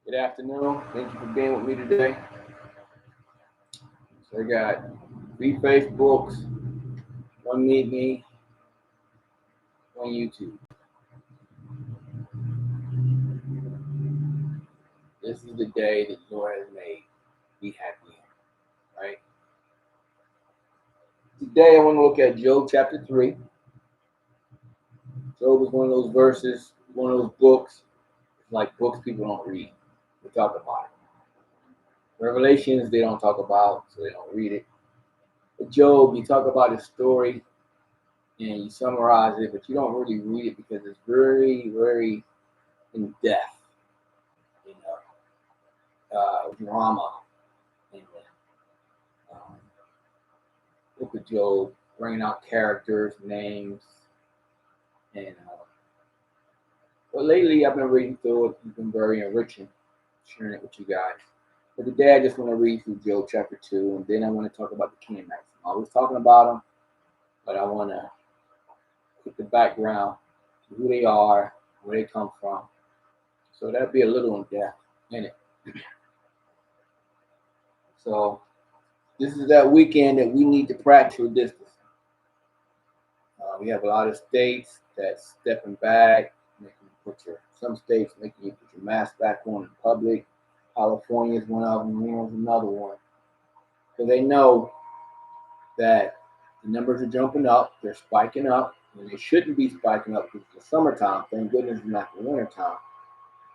Good afternoon. Thank you for being with me today. So I got 3 Facebooks, one Meet Me, one YouTube. This is the day that the Lord has made. Be happy in, right? Today I want to look at Job chapter 3. Job is one of those verses, one of those books, like books people don't read. They talk about it. Revelations they don't talk about, so they don't read it. But Job, you talk about his story and you summarize it, but you don't really read it because it's very, very in depth. You know, drama in the book of Job, bringing out characters, names, and but lately I've been reading through it. It's been very enriching, sharing it with you guys. But today I just want to read through Job chapter 2, and then I want to talk about the Canaanites. I'm always talking about them, but I want to put the background, who they are, where they come from. So that'll be a little in depth in it. So this is that weekend that we need to practice distance. We have a lot of states that's stepping back, some states making you put your mask back on in public. California is one of them, New York is another one. So they know that the numbers are jumping up, they're spiking up, and they shouldn't be spiking up because it's the summertime. Thank goodness it's not the wintertime.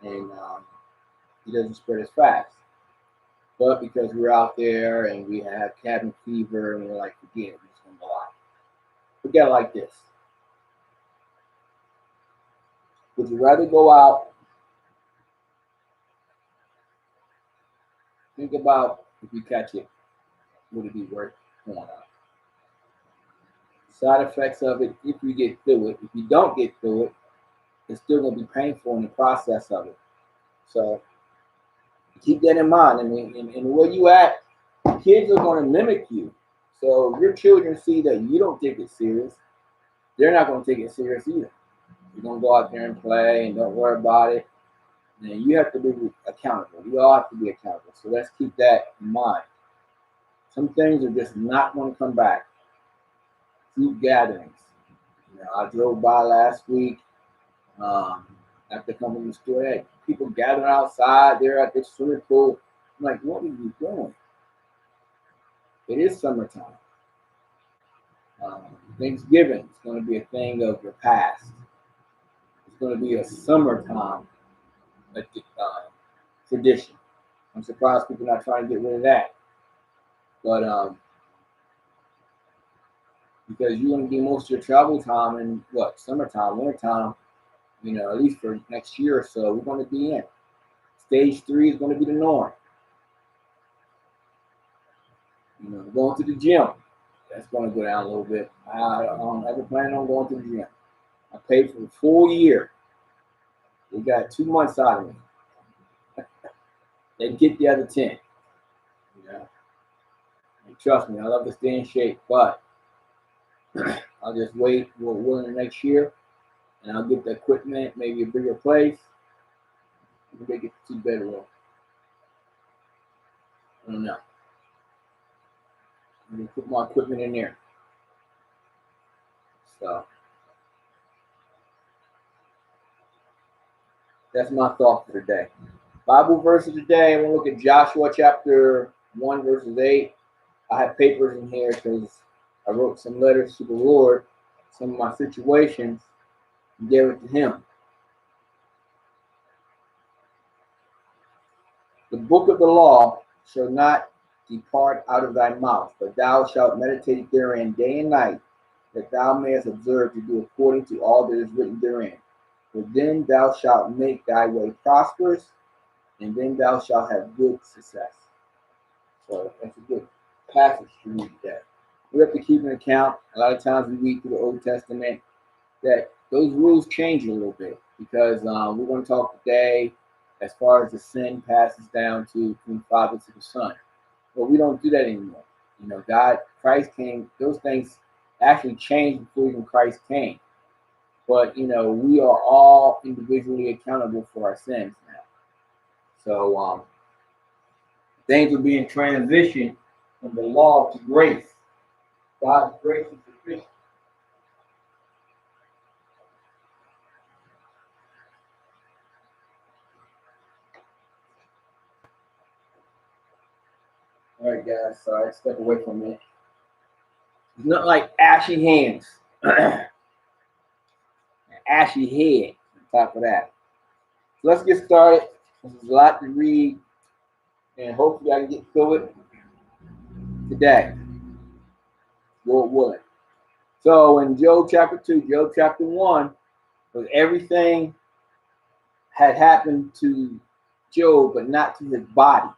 And it doesn't spread as fast. But because we're out there and we have cabin fever and we're like, forget it, we're just going to go out. Forget it like this. Would you rather go out? Think about if you catch it, would it be worth going out? Side effects of it, if you get through it. If you don't get through it, it's still going to be painful in the process of it. So keep that in mind. And where you at, kids are going to mimic you. So if your children see that you don't take it serious, they're not going to take it serious either. You're going to go out there and play and don't worry about it. And you have to be accountable. We all have to be accountable. So let's keep that in mind. Some things are just not going to come back. Group gatherings. I drove by last week after coming to the store. Had people gathering outside there at the swimming pool. I'm like, what are you doing? It is summertime. Thanksgiving is going to be a thing of the past. It's going to be a summertime tradition. I'm surprised people are not trying to get rid of that. But because you're going to do most of your travel time in summertime, wintertime, at least for next year or so, we're going to be in. Stage 3 is going to be the norm. Going to the gym, that's going to go down a little bit. I don't ever plan on going to the gym. I paid for the full year. They got 2 months out of me. They get the other 10. And trust me, I love to stay in shape, but I'll just wait for the next year, and I'll get the equipment, maybe a bigger place. Maybe get the 2-bedroom. I don't know. I'm gonna put my equipment in there. So that's my thought for today. Bible verses today. I'm gonna look at Joshua chapter 1, verses 8. I have papers in here because I wrote some letters to the Lord, some of my situations, and gave it to Him. The book of the law shall not depart out of thy mouth, but thou shalt meditate therein day and night, that thou mayest observe to do according to all that is written therein. For then thou shalt make thy way prosperous, and then thou shalt have good success. So that's a good passage to read that. We have to keep an account. A lot of times we read through the Old Testament that those rules change a little bit because we're going to talk today as far as the sin passes down from the Father to the Son. But we don't do that anymore. Christ came, those things actually changed before even Christ came. But, we are all individually accountable for our sins now. So things were being transitioned from the law to grace. God's grace is sufficient. All right, guys. Sorry, step away from it. It's not like ashy hands, ashy head on top of that. So let's get started. There's a lot to read, and hopefully I can get through it today. Lord willing. So in Job chapter 2, Job chapter 1, was everything had happened to Job, but not to his body.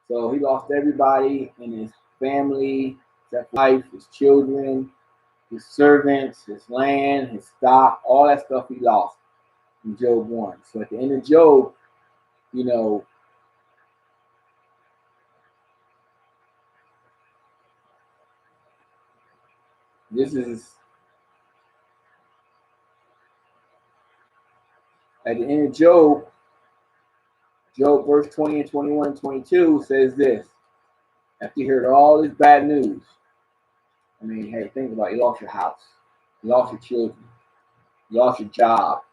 So he lost everybody in his family, his wife, his children, his servants, his land, his stock, all that stuff he lost in Job 1. So at the end of Job, you know, this is at the end of Job, Job verse 20 and 21 and 22 says this. After you heard all this bad news, I mean, hey, think about it. You lost your house, you lost your children, you lost your job,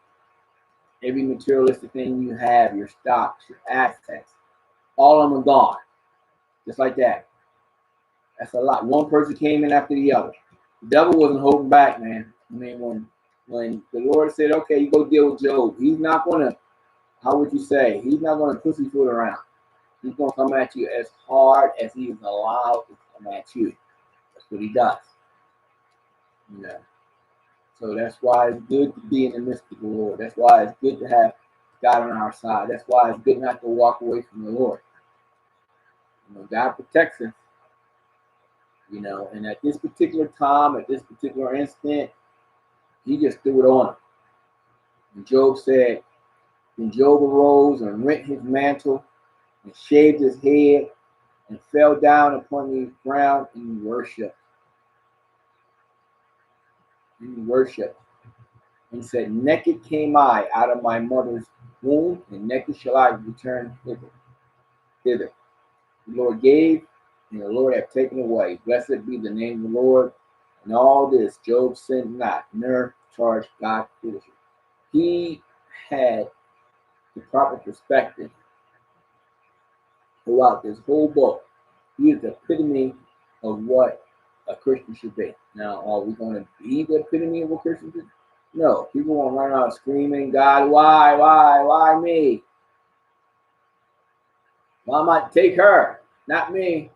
every materialistic thing you have, your stocks, your assets, all of them are gone. Just like that. That's a lot. One person came in after the other. The devil wasn't holding back, man. I mean, when the Lord said, okay, you go deal with Job, he's not going to, how would you say, he's not going to pussyfoot around. He's going to come at you as hard as he is allowed to come at you. That's what he does. You know. So that's why it's good to be in the midst of the Lord. That's why it's good to have God on our side. That's why it's good not to walk away from the Lord. You know, God protects us. You know, and at this particular time, at this particular instant, he just threw it on him. And Job said, then Job arose and rent his mantle and shaved his head and fell down upon the ground in worship. In worship. And said, naked came I out of my mother's womb, and naked shall I return hither. The Lord gave, and the Lord hath taken away. Blessed be the name of the Lord. And all this Job sinned not, nor charged God foolishly. He had the proper perspective throughout this whole book. He is the epitome of what a Christian should be. Now, are we going to be the epitome of a Christian should be? No. People won't run out screaming, God, why me? Why might take her, not me?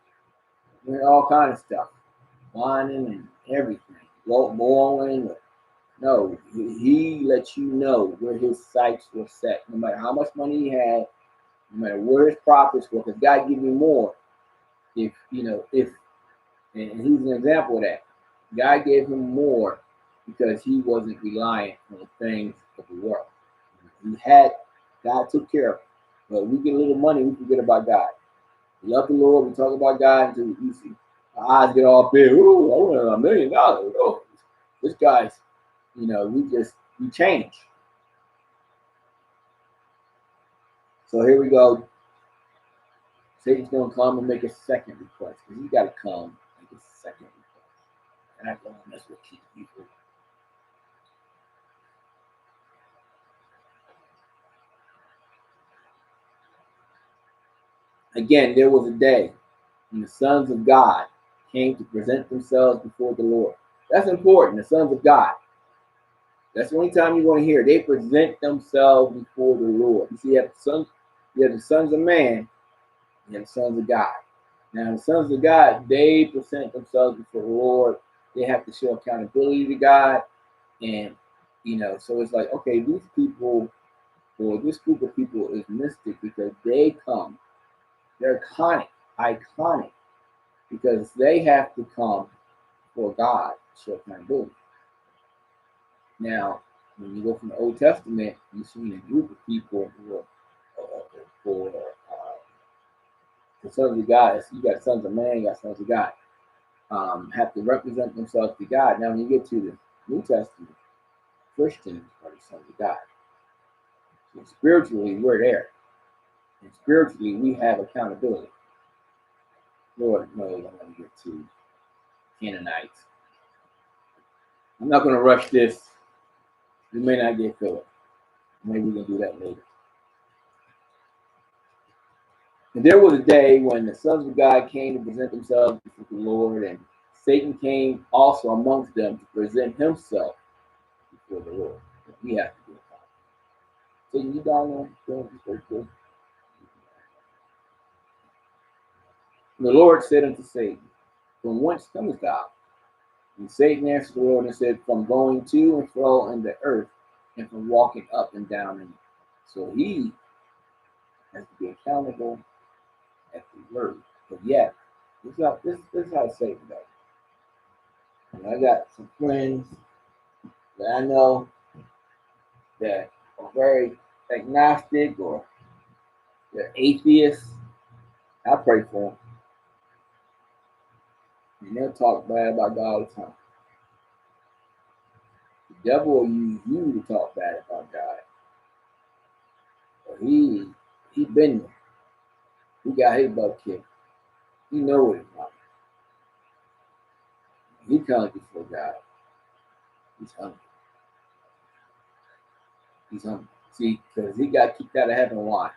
And all kind of stuff. Whining and everything. Blowing. No, he lets you know where his sights were set. No matter how much money he had, no matter where his profits were, because God give you more. And he's an example of that. God gave him more because he wasn't reliant on the things of the world. God took care of him. But we get a little money, we forget about God. We love the Lord, we talk about God until we see our eyes get all big. Ooh, I want $1 million. Oh, this guy's, we change. So here we go. Satan's going to come and make a second request because he's got to come and make a second request. And I don't mess with people. Again, there was a day when the sons of God came to present themselves before the Lord. That's important, the sons of God. That's the only time you're going to hear. They present themselves before the Lord. You see, you have the sons of man, you have the sons of God. Now, the sons of God, they present themselves before the Lord. They have to show accountability to God. And, so it's like, okay, these people, or this group of people is mystic because they come. They're iconic, because they have to come for God to show accountability. Now, when you go from the Old Testament, you see a group of people who are for the sons of God. You got sons of man, you got sons of God. Have to represent themselves to God. Now, when you get to the New Testament, Christians are the sons of God. So spiritually, we're there. And spiritually, we have accountability. Lord knows I'm going to get to Canaanites. I'm not going to rush this. We may not get Philip. Maybe we can do that later. And there was a day when the sons of God came to present themselves before the Lord, and Satan came also amongst them to present himself before the Lord. We have to do it. So you down there? The Lord said unto Satan, from whence comest thou? And Satan answered the Lord and said, from going to and fro in the earth, and from walking up and down in it. So he has to be accountable at the word. But yet, this is how Satan does. And I got some friends that I know that are very agnostic or they're atheists. I pray for them. And they'll talk bad about God all the time. The devil will use you to talk bad about God. But he been there. He got his butt kicked. He know what it's like. He comes before God. He's hungry. He's hungry. See, because he got kicked out of heaven. Why?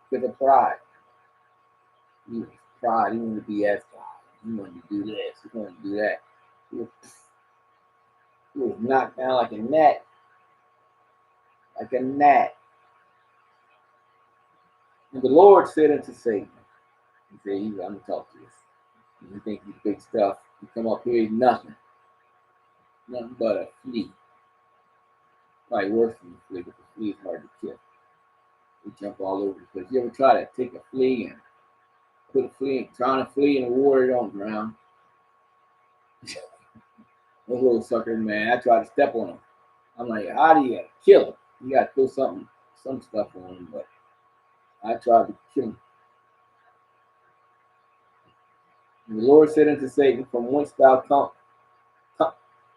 Because of pride. He was pride. He wanted to be as God. He wanted to do this. He wanted to do that. He was knocked down like a gnat. Like a gnat. And the Lord said unto Satan, he said, I'm going to talk to you. You think you big stuff. You come up here, nothing. Nothing but a flea. Probably worse than a flea, because a flea is hard to kill. They jump all over the place. You ever try to take a flea and put a flea, drown a flea in the water, don't drown? Those little suckers, man, I tried to step on them. I'm like, how do you kill him? You got to throw some stuff on him, but I tried to kill him. And the Lord said unto Satan, from whence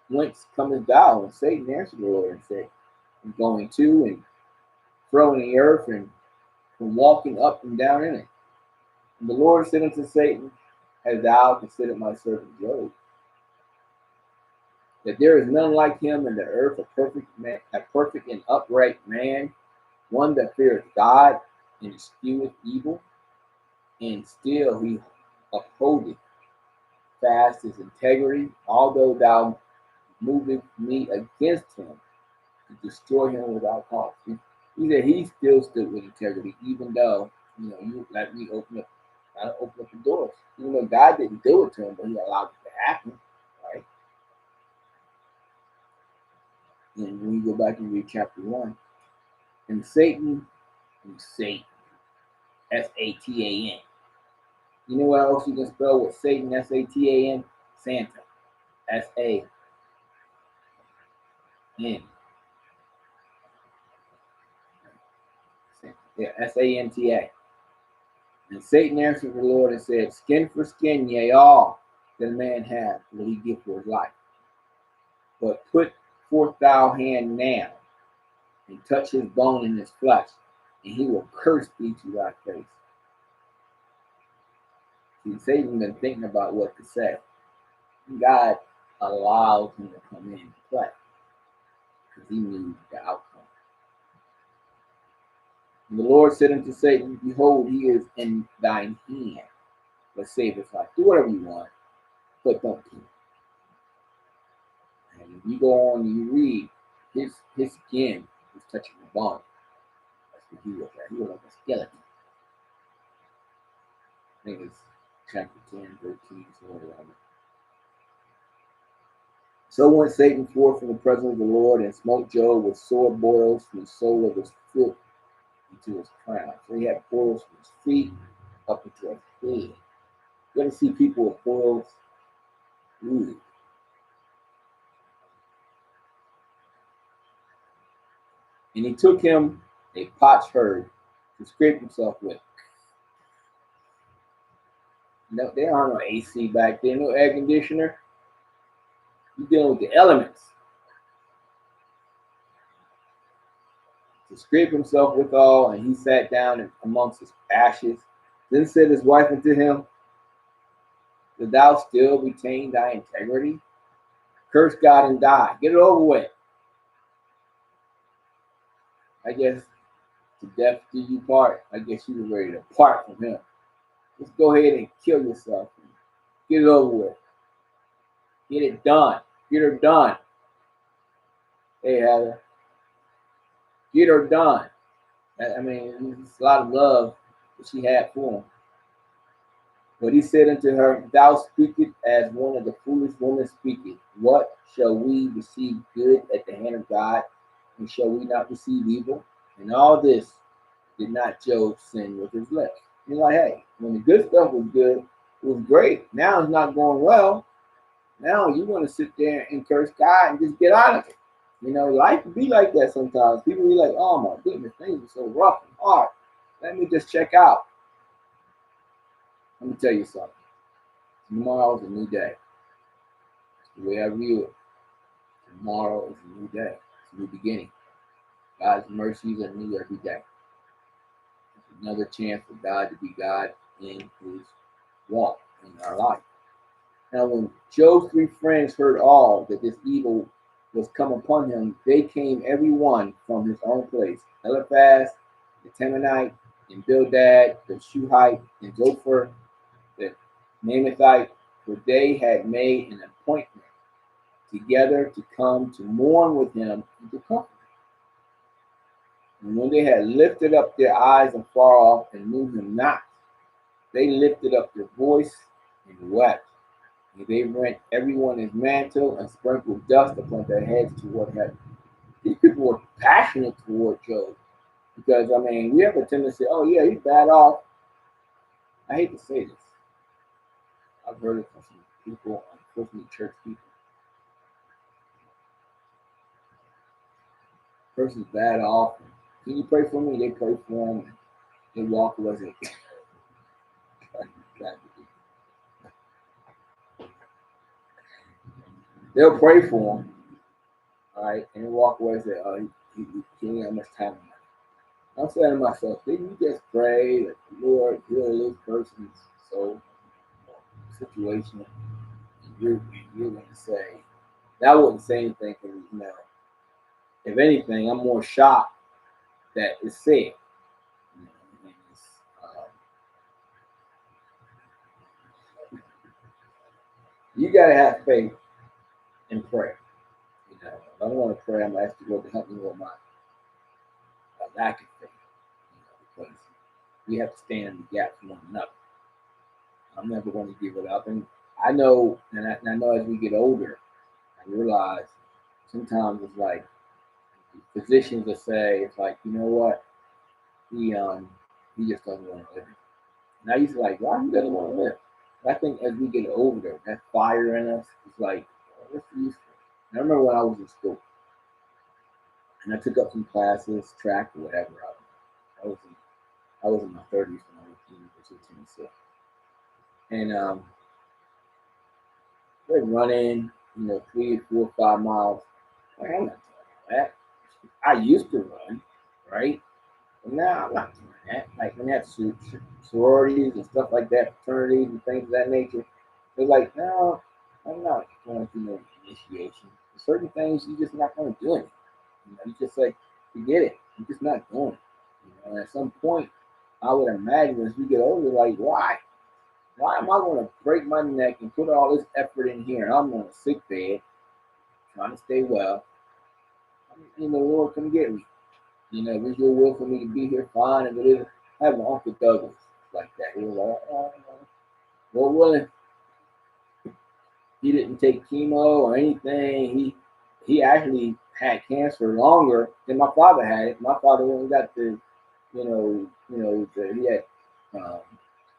whence comest thou? And Satan answered the Lord and said, I'm going to and fro in the earth and from walking up and down in it. And the Lord said unto Satan, hast thou considered my servant Job, that there is none like him in the earth, a perfect and upright man, one that feareth God and escheweth evil, and still he upholdeth fast his integrity, although thou movest me against him to destroy him without cause. He said he still stood with integrity, even though, you let me open up the doors. Even though God didn't do it to him, but he allowed it to happen, right? And when you go back and read chapter 1, and Satan, S-A-T-A-N. You know what else you can spell with Satan, S-A-T-A-N? Santa, S-A-N. Yeah, S-A-N-T-A. And Satan answered the Lord and said, skin for skin, yea, all that a man hath will he give for his life. But put forth thou hand now, and touch his bone and his flesh, and he will curse thee to thy face. See, Satan been thinking about what to say. God allowed him to come in and play, because he knew the outcome. And the Lord said unto Satan, behold, he is in thine hand, but save his life. Do whatever you want, but don't kill him. And if you go on and you read, his skin was touching the bone. That's what he was like. He was like a skeleton. I think it's chapter 10, 13, somewhere around there. So went Satan forth from the presence of the Lord and smote Job with sore boils from the sole of his foot into his crown. So he had boils from his feet up into his head. You ever see people with boils? Ooh. And he took him a potsherd to scrape himself with. No, there aren't no AC back then, no air conditioner. You're dealing with the elements. to scrape himself withal, and he sat down amongst his ashes. Then said his wife unto him, Wilt thou still retain thy integrity? Curse God and die. Get it over with. I guess to death do you part. I guess you were ready to part from him. Just go ahead and kill yourself. Get it over with. Get it done. Get her done. Hey, Heather. Get her done. I mean, it's a lot of love that she had for him. But he said unto her, Thou speakest as one of the foolish women speaketh. What shall we receive good at the hand of God, and shall we not receive evil? And all this did not Job sin with his lips. He's like, hey, when the good stuff was good, it was great. Now it's not going well. Now you want to sit there and curse God and just get out of it. You know, life can be like that sometimes. People be like, oh my goodness, things are so rough and hard. Let me just check out. Let me tell you something. Tomorrow is a new day. The way I view it, tomorrow is a new day. It's a new beginning. God's mercies are new every day. It's another chance for God to be God in his walk in our life. Now, when Job's 3 friends heard all that this evil was come upon him, they came every one from his own place. Eliphaz, the Temanite, and Bildad, the Shuhite, and Zophar, the Namathite, for they had made an appointment together to come to mourn with him and to comfort him. And when they had lifted up their eyes afar off and knew him not, they lifted up their voice and wept. And they rent everyone his mantle and sprinkled dust upon their heads toward heaven. These people were passionate toward Job. Because, I mean, we have a tendency to say, oh, yeah, he's bad off. I hate to say this. I've heard it from some people, unfortunately, church people. Person's bad off. Can you pray for me? They pray for him. They walk away. They'll pray for him, all right, and they walk away and say, oh, he ain't got much time. I'm saying to myself, didn't you just pray that the Lord heal this person's soul situation? And you're going to say, that wouldn't say anything for me now. If anything, I'm more shocked that it's said. You got to have faith and pray. You know, if I want to pray, I'm going to ask the Lord to help me with my lack of faith. You know, because we have to stand in the gap for one another. I'm never going to give it up. And I know, and I know as we get older, I realize sometimes it's like physicians will say, it's like, you know what, he just doesn't want to live. And I used to like, why he doesn't want to live? But I think as we get older, that fire in us is like, what's the use? And I remember when I was in school, and I took up some classes, track or whatever. I was in my 30s when I was in University of Tennessee. And we're running, 3, 4, 5 miles. Like, I'm not doing that. I used to run, right? But now I'm not doing that. Like when they have sororities and stuff like that, fraternities and things of that nature, they're like, no, I'm not going to do no initiation. Certain things you're just not going to do it. You just like, forget it. I'm just not doing it. And at some point, I would imagine as we get older, like, why? Why am I going to break my neck and put all this effort in here? I'm on a sick bed, trying to stay well. Lord, come get me. If it's your will for me to be here, fine. If it isn't, I have an Uncle Douglas like that. He was like, Lord willing. He didn't take chemo or anything. He actually had cancer longer than my father had it. My father only got the, he had,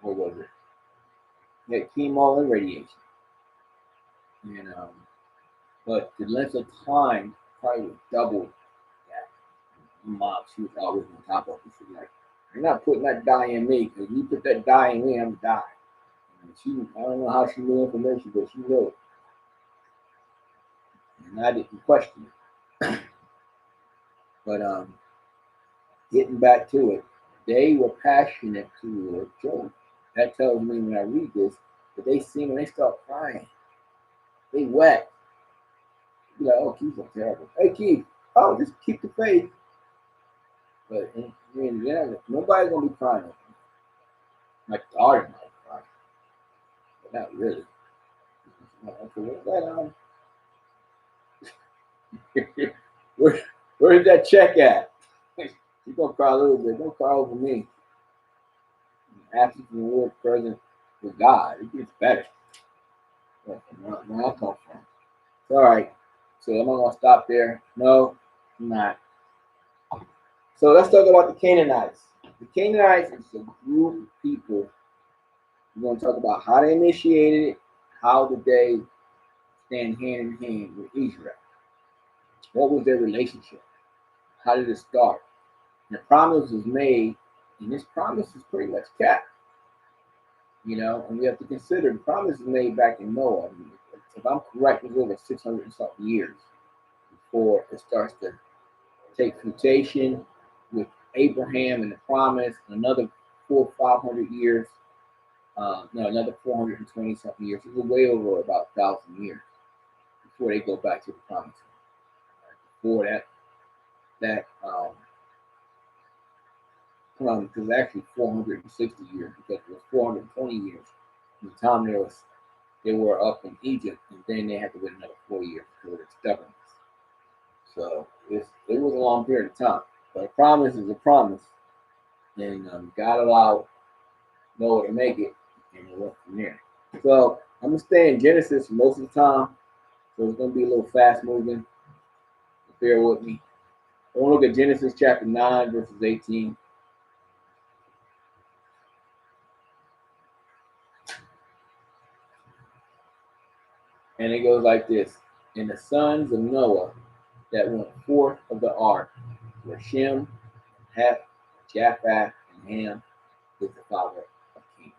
what was it? He had chemo and radiation. But the length of time probably was double that. My mom, she was always on top of it. She was like, you're not putting that dye in me, because you put that dye in me, I'm going to die. I don't know how she knew information, but she knew it. And I didn't question it. But getting back to it, they were passionate toward Job. That tells me when I read this that they sing when they start crying, they wept. You're like, oh, Keith's so terrible. Hey, Keith, oh, just keep the faith. But nobody's gonna be crying. My daughter might cry, but not really. Where, where's that check at? You're gonna cry a little bit. Don't cry over me. Absence from the Lord, present with God. It gets better. Where I come from. All right. So am I gonna stop there? No, I'm not. So let's talk about the Canaanites. The Canaanites is a group of people. We're going to talk about how they initiated it, how did they stand hand in hand with Israel. What was their relationship? How did it start? And the promise was made, and this promise is pretty much kept. And we have to consider the promise was made back in Noah. If I'm correct, it was over 600 and something years before it starts to take fruition with Abraham and the promise, and another 400-500 years. Another 420 something years. It was way over about 1,000 years before they go back to the promise. Before that promise was actually 460 years because it was 420 years from the time they were up in Egypt, and then they had to wait another 4 years because of their stubbornness. So it was a long period of time. But a promise is a promise, and God allowed Noah to make it, and it went from there. So I'm gonna stay in Genesis for most of the time. So it's gonna be a little fast moving. Bear with me. I want to look at Genesis chapter 9, verses 18. And it goes like this. And the sons of Noah that went forth of the ark were Shem, Heth, Japheth, and Ham, with the father of Canaan.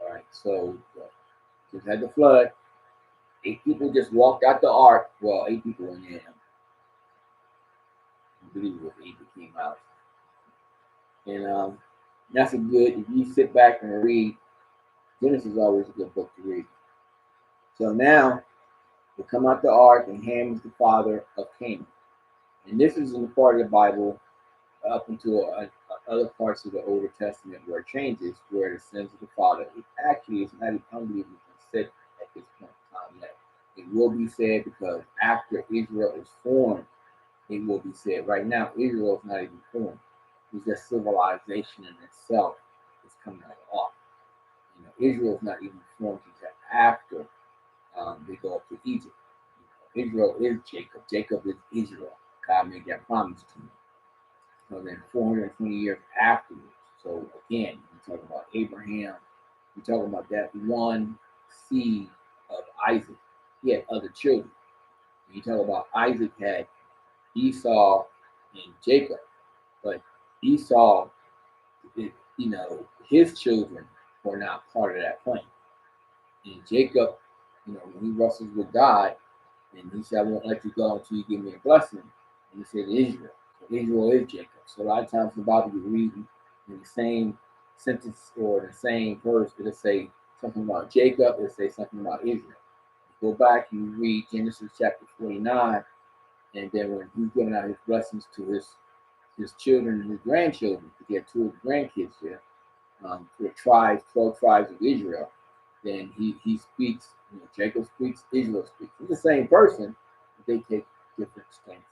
All right, so just had the flood. 8 people just walked out the ark. Well, 8 people in there. I believe it was 8 that came out. And that's a good, if you sit back and read, Genesis is always a good book to read. So now, they come out the ark, and Ham is the father of Canaan. And this is in the part of the Bible up into other parts of the Older Testament where it changes, where the sins of the father, it actually is not even said at this point in time yet. It will be said because after Israel is formed, it will be said. Right now, Israel is not even formed. It's just civilization in itself is coming out off. Israel is not even formed until after they go up to Egypt. Israel is Jacob. Jacob is Israel. God made that promise to him. So then 420 years afterwards. So again, we're talking about Abraham. We're talking about that one seed of Isaac. He had other children. You talk about Isaac had Esau and Jacob. But Esau, his children were not part of that plan. And Jacob, when he wrestles with God, and he said, I won't let you go until you give me a blessing. And he said, Israel. So Israel is Jacob. So a lot of times in the Bible, you read in the same sentence or the same verse, it'll say something about Jacob, it'll say something about Israel. You go back, you read Genesis chapter 49, and then when he's giving out his blessings to his children and his grandchildren, to get 2 of the grandkids there, to the 12 tribes of Israel, then he speaks, Jacob speaks, Israel speaks. It's the same person, but they take different stances.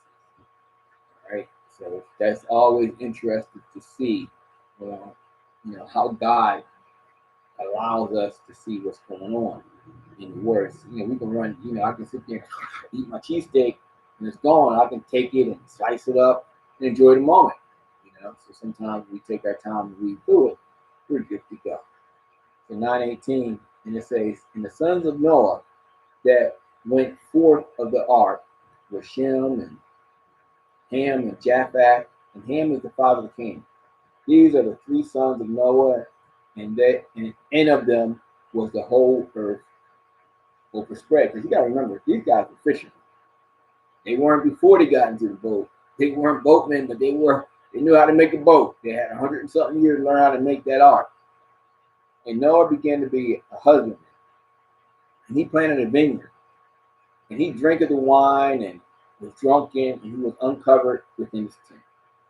All right? So that's always interesting to see, how God allows us to see what's going on in the words. We can run, I can sit there and eat my cheesesteak and it's gone. I can take it and slice it up and enjoy the moment. So sometimes we take our time to read through it. We're good to go. So 9:18, and it says, and the sons of Noah that went forth of the ark were Shem and Ham and Japheth, and Ham is the father of Canaan. These are the 3 sons of Noah, and in of them was the whole earth overspread. Because you got to remember, these guys were fishermen. They weren't before they got into the boat. They weren't boatmen, but they were They knew how to make a boat. They had 100 and something years to learn how to make that ark. And Noah began to be a husbandman. And he planted a vineyard. And he drank of the wine and was drunken, and he was uncovered within his tent.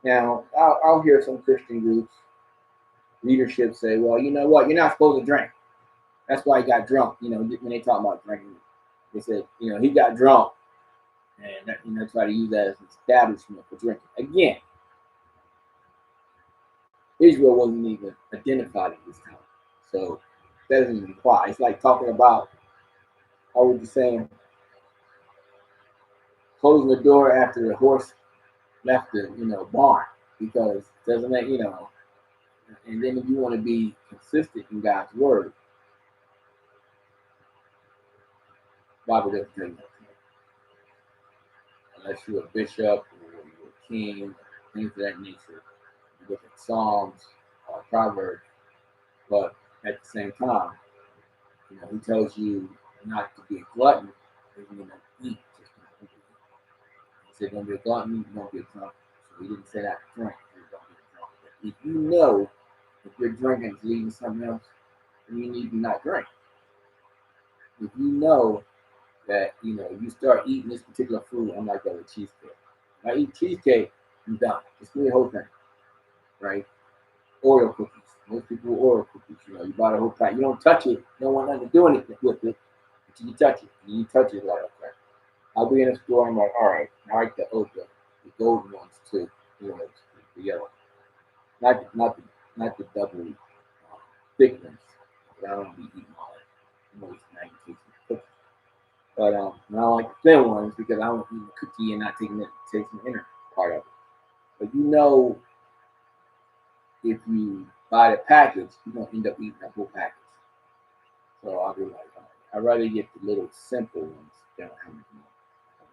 Now, I'll hear some Christian groups, leadership say, well, you know what? You're not supposed to drink. That's why he got drunk. When they talk about drinking, they said, he got drunk. And try to use that as an establishment for drinking. Again, Israel wasn't even identified at this time. So that doesn't even apply. It's like talking about, how would you say, closing the door after the horse left the barn, because it doesn't make and then if you want to be consistent in God's word, Bible doesn't tell you that. Unless you're a bishop or you're a king, things of that nature. You look at Psalms or Proverbs, but at the same time, he tells you not to be a glutton, because you're going to eat. He said, don't be a glutton, don't be a drunk. So he didn't say that to drink. He said, don't be a drunk. But if you know if you're drinking is leading to something else, then you need to not drink. If you know that, you start eating this particular food, I'm like that with cheesecake. If I eat cheesecake, I'm done. Just give me the whole thing, right? Oreo cookies. Most people Oreo cookies, you buy the whole pack. You don't touch it. You don't want nothing to do anything with it until you touch it. And you touch it like, okay. I'll be in a store, I'm like, all right, I like the golden ones too. The yellow. Not the double thick ones. But I don't be eating all that. It's nice and tasty. But I don't like the thin ones because I don't eat the cookie and not taking the inner part of it. But if you buy the package, you're gonna end up eating that whole package. So I'll be like, all right, I'd rather get the little simple ones than a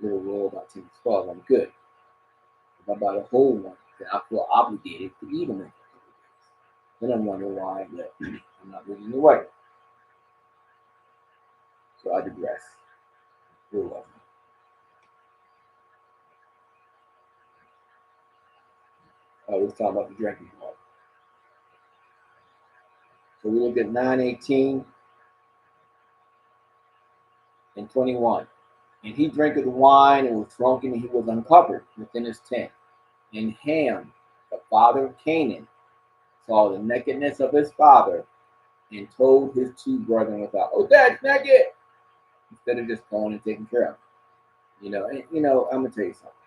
little roll about 10 to 12. I'm good. If I buy the whole one, then I feel obligated to eat them in a couple of days. Then I'm wondering why I'm not losing the weight. So I digress. You're welcome. Let's talk about the drinking part. So we look at 9:18 and 21. And he drank of the wine and was drunken, and he was uncovered within his tent. And Ham, the father of Canaan, saw the nakedness of his father and told his two brethren without, oh, Dad's naked, instead of just going and taking care of him. I'm gonna tell you something.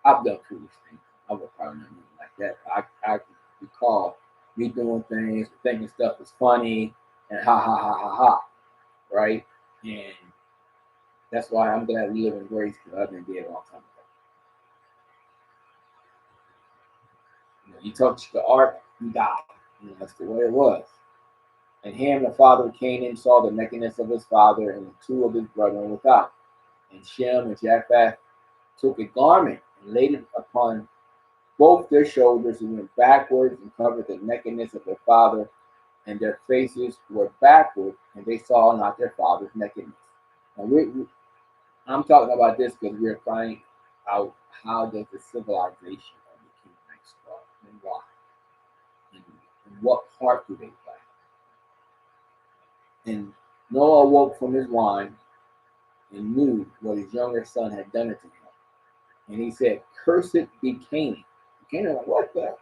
I've done foolish things. I would probably not do like that. I recall me doing things, thinking stuff was funny, and ha ha ha ha ha, right? And that's why I'm glad we live in grace, because I've been dead a long time ago. You touch the ark, you die. That's the way it was. And Ham, the father of Canaan, saw the nakedness of his father and the two of his brethren without. And Shem and Japheth took a garment and laid it upon both their shoulders and went backwards and covered the nakedness of their father, and their faces were backward, and they saw not their father's nakedness. And I'm talking about this because we're finding out how does the civilization of the Canaanites start and why, and what part do they play. And Noah awoke from his wine and knew what his younger son had done it to him. And he said, cursed be Canaan. Canaan, like, what the?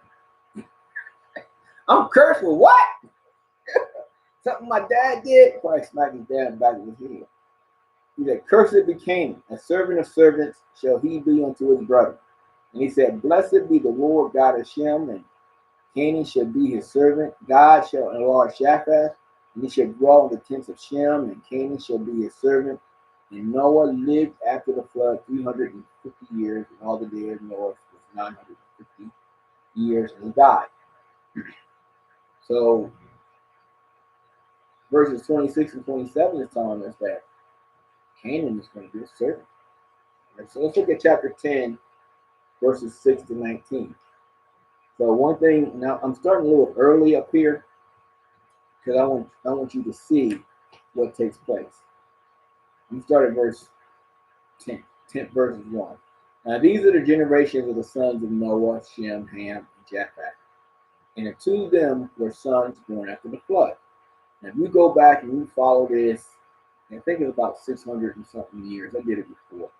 I'm cursed with what? Something my dad did? Probably smacked his dad in the back of his head. He said, cursed be Canaan, a servant of servants shall he be unto his brother. And he said, blessed be the Lord God of Shem, and Canaan shall be his servant. God shall enlarge Japheth, and he shall dwell in the tents of Shem, and Canaan shall be his servant. And Noah lived after the flood 350 years, and all the days of Noah was 950 years, and he died. So verses 26 and 27 is telling us that Canaan is going to be a servant. Right, so let's look at chapter 10, verses 6 to 19. So one thing, now I'm starting a little early up here because I want you to see what takes place. You start at verse 10 verses 1. Now these are the generations of the sons of Noah, Shem, Ham, and Japheth. And the two of them were sons born after the flood. Now, if you go back and you follow this, I think it's about 600 and something years. I did it before.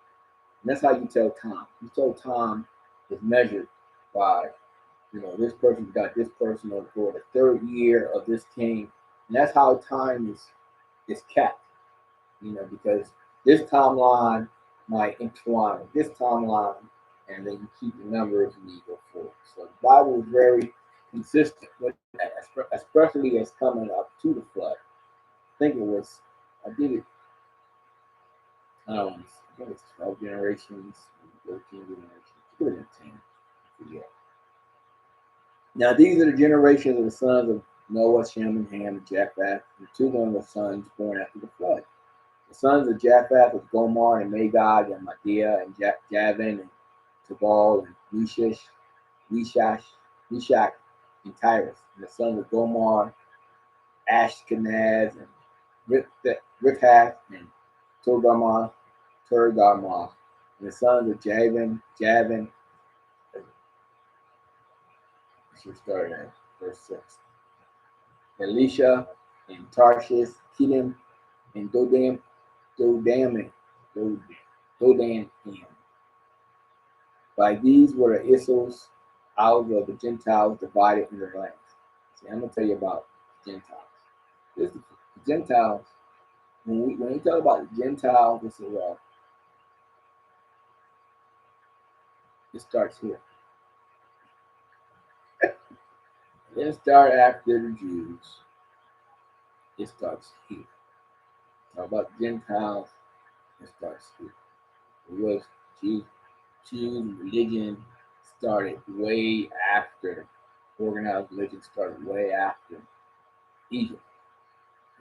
And that's how you tell time. You tell time is measured by, this person got this person for the third year of this king. And that's how time is kept, because this timeline might intertwine with this timeline, and then you keep the numbers and you go forward. So the Bible is very consistent with that, especially as coming up to the flood. I think I did it, I don't know, I think it's 12 generations, 13 generations, put it in 10, I forget. Now these are the generations of the sons of Noah, Shem, and Ham, and Japheth, and two of them were sons born after the flood. The sons of Japheth was Gomer and Magog and Medea and Javan and Tubal and Meshach and Tyrus. And the sons of Gomer, Ashkenaz and Riphath and Togarmah. And the sons of Javan, should start at verse 6. Elisha and Tarshish, Kittim and Dodam. By these were the Israels out of the Gentiles divided in their lands. See, I'm going to tell you about the Gentiles. The Gentiles, when we talk about the Gentiles, this is it starts here. It didn't start after the Jews. It starts here. Talk about Gentiles, it starts here. It was Jews religion started way after, organized religion started way after Egypt.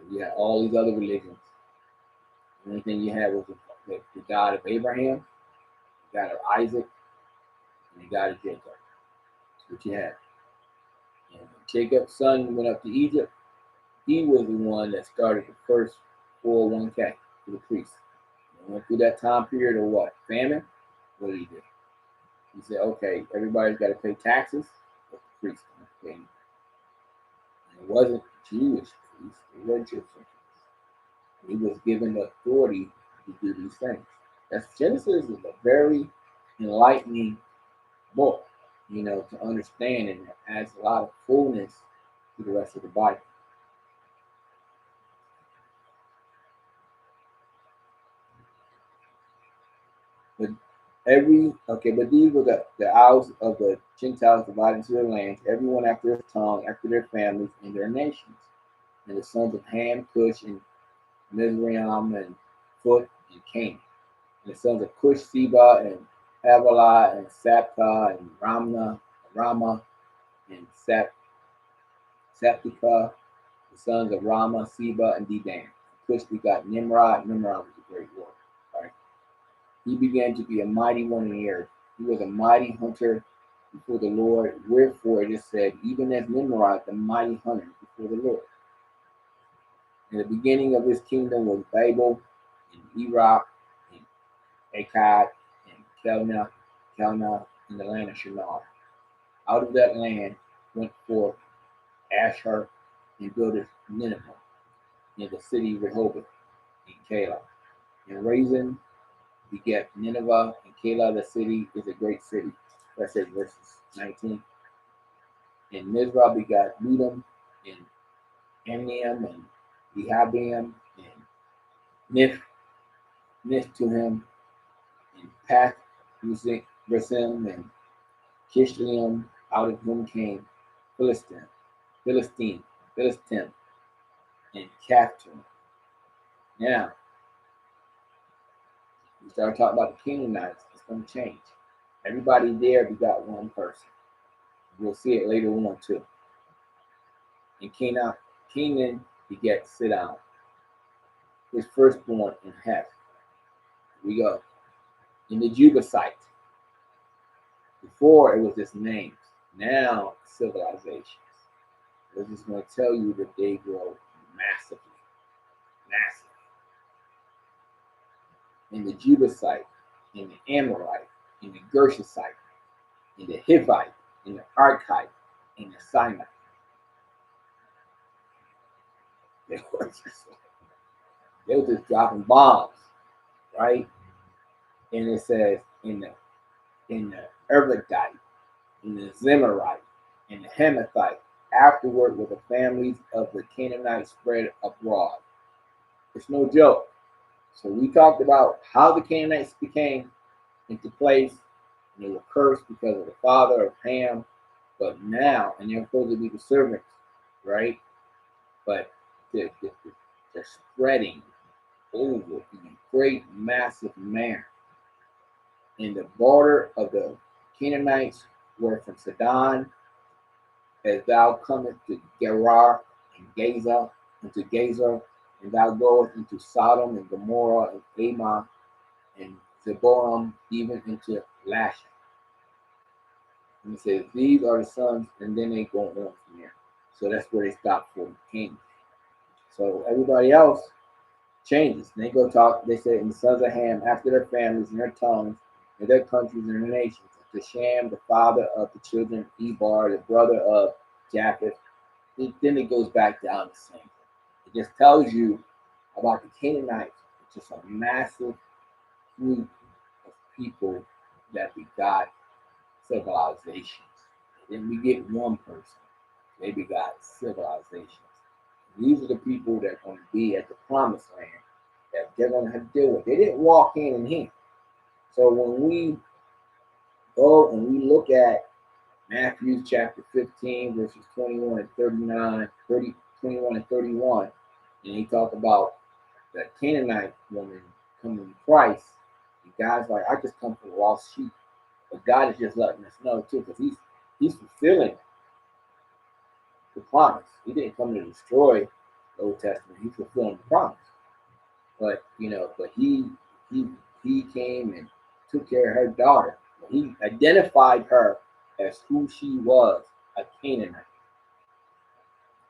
And you had all these other religions. The only thing you had was the God of Abraham, the God of Isaac, and the God of Jacob. That's what you had. And when Jacob's son went up to Egypt, he was the one that started the first 401k for the priests. And went through that time period of what? Famine? What did he do? He said, okay, everybody's got to pay taxes, but the priests don't pay anything. And it wasn't Jewish priests, it was Egyptian priests. He was given the authority to do these things. Genesis is a very enlightening book, to understand, and it adds a lot of fullness to the rest of the Bible. But these were the isles of the Gentiles divided into their lands, everyone after their tongue, after their families, and their nations. And the sons of Ham, Cush, and Mizraim, and Phut, and Canaan. And the sons of Cush, Seba, and Havilah, and Sapta, and Ramah, and Saptika. The sons of Ramah, Seba, and Dedan. Cush begot Nimrod. Nimrod was a great warrior. Right? He began to be a mighty one in the earth. He was a mighty hunter before the Lord. Wherefore it is said, even as Nimrod, the mighty hunter before the Lord. And the beginning of his kingdom was Babel, and Iraq, and Akkad, and Calneh, in the land of Shinar. Out of that land went forth Asher, and built Nineveh, and the city Rehoboth, and Calah. And Raisin begat Nineveh, and Calah, the city, is a great city. That's it, verses 19. And Mizrah begat Ludum, and Amniam, and Rehabiam, and Niftuhim, and Path Rasim, and Kishleam, out of whom came Philistine, and Caphtor. Now, we start talking about the Canaanites, it's going to change. Everybody there begot one person. We'll see it later on too. And Canaan begat Sidon, his firstborn in Heth. We go. In the Jebusite. Before it was just names. Now civilizations. We're just going to tell you that they grow massively. In the Jebusite, in the Amorite, in the Gershonite, in the Hivite, in the Archite, in the Sinai. They were just dropping bombs, right? And it says in the Ervidite, in the Zimmerite, in the Hamathite. Afterward, were the families of the Canaanites spread abroad. It's no joke. So we talked about how the Canaanites became into place, and they were cursed because of the father of Ham. But now, and they're supposed to be the servants, right? But they're spreading over in a great, massive manner. And the border of the Canaanites were from Sidon, as thou comest to Gerar and Gaza, into Gaza, and thou goest into Sodom and Gomorrah and Amah and Zeboam, even into Lasha. And he says, these are the sons, and then they go on from there. So that's where they stop for the king. So everybody else changes. And they go talk, they say, and the sons of Ham, after their families and their tongues, and their countries and their nations, to Shem, the father of the children of Ebar, the brother of Japheth. Then it goes back down the same thing. It just tells you about the Canaanites. It's just a massive group of people that begot civilizations. Then we get one person. They begot civilizations. These are the people that are going to be at the promised land that they're going to have to deal with. They didn't walk hand in hand. So when we go and we look at Matthew chapter 15, verses 21 and 39, 21 and 31, and he talked about the Canaanite woman coming to Christ. And God's like, I just come for the lost sheep. But God is just letting us know too, because he's fulfilling the promise. He didn't come to destroy the Old Testament. He's fulfilling the promise. But he came and took care of her daughter. He identified her as who she was, a Canaanite.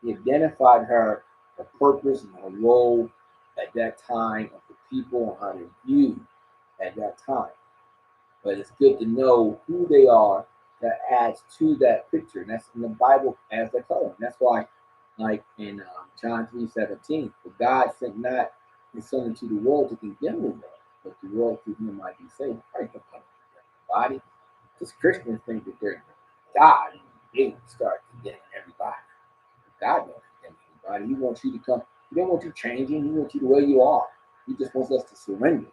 He identified her, her purpose and her role at that time of the people and how they're viewed at that time. But it's good to know who they are that adds to that picture. And that's in the Bible as they color. And that's why, like in John 3:17, for God sent not his son into the world to condemn the world, but the world through him might be saved. Christ don't come to condemn the body. Because Christians think that they're God and they start condemning everybody. God don't condemn anybody. He wants you to come. He don't want you changing. He wants you the way you are. He just wants us to surrender.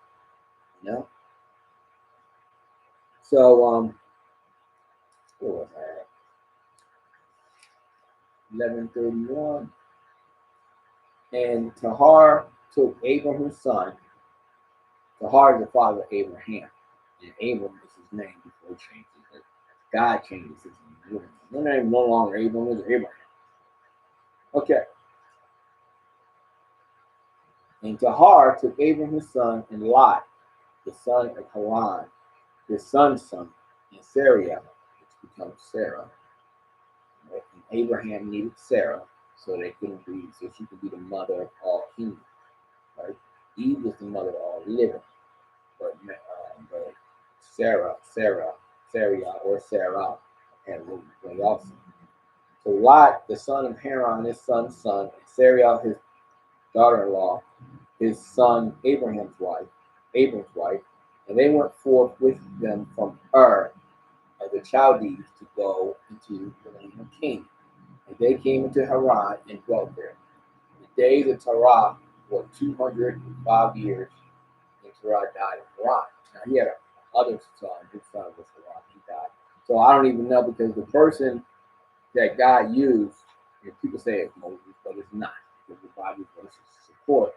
You know? So, what was that? 11:31. And Tahar took Abraham's son. Tahar is the father of Abraham. And Abram is his name before he changed it. God changes his name. His name no longer Abram, it's Abraham. Okay. And Tahar took Abraham's son and Lot, the son of Haran, his son's son, and Sarai, which becomes Sarah. And Abraham needed Sarah so so she could be the mother of all kingdoms. Right? Eve was the mother of all living, but Sarai, or Sarah, had really also. So Lot, the son of Haran, his son's son, and Sarai, his daughter-in-law, his son Abram's wife, and they went forth with them from Ur of the Chaldees to go into the land of Canaan. And they came into Haran and dwelt there. The days of Terah were 205 years, and Terah died in Haran. Now he had another son, his son was Haran, he died. So I don't even know, because the person that God used, people say it's Moses, but it's not, because the Bible verses support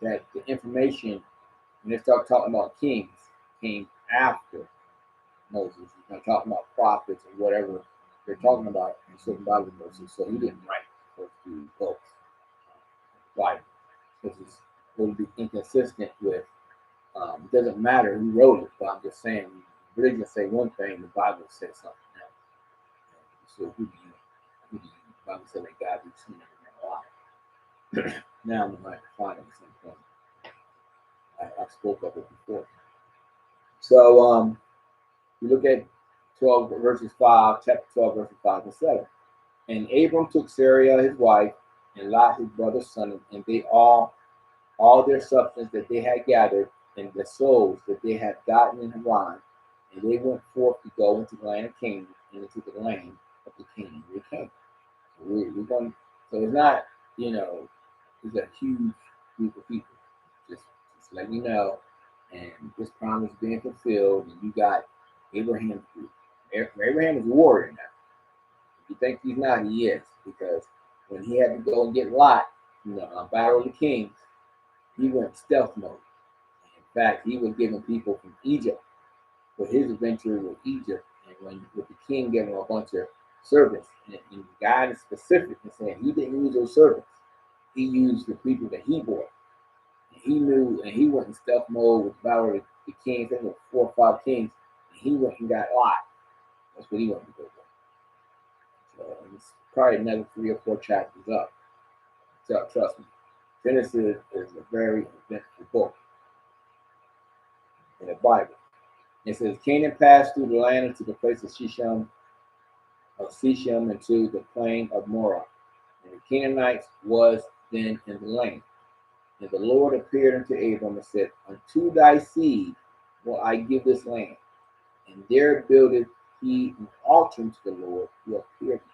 that the information, when they start talking about kings, came after Moses. They're not talking about prophets or whatever they're talking about in certain Bible verses. So he didn't write the first two books, right? Because it would be inconsistent with. It doesn't matter who wrote it, but I'm just saying, religion say one thing, the Bible says something else. So who do you? The Bible said that God be seen in their life. Now I'm going to find it at some point. I spoke of it before. So you look at 12 verses 5, chapter 12, verses 5 and 7. And Abram took Sarai his wife, and Lot his brother's son, and they all their substance that they had gathered, and the souls that they had gotten in Haran, and they went forth to go into the land of Canaan, and into the land of the Canaan. They came. So we're going. So it's not, it's a huge group of people. Just let you know, and this promise being fulfilled, and you got Abraham's group. Abraham is a warrior now. If you think he's not, he is, because when he had to go and get Lot, Battle of the Kings, he went stealth mode. In fact, he was giving people from Egypt for his adventure with Egypt, and when with the king giving him a bunch of servants, and God is specific in saying he didn't use those servants. He used the people that he bought. And he knew, and he went in stealth mode with Battle of the Kings. There were 4 or 5 kings, and he went and got Lot. That's what he wanted to go for. So it's probably another 3 or 4 chapters up. So trust me, Genesis is a very eventful book in the Bible. It says Canaan passed through the land into the place of Shechem, into the plain of Morah. And the Canaanites was then in the land. And the Lord appeared unto Abram and said, Unto thy seed will I give this land. And there builded he an altar to the Lord who appeared to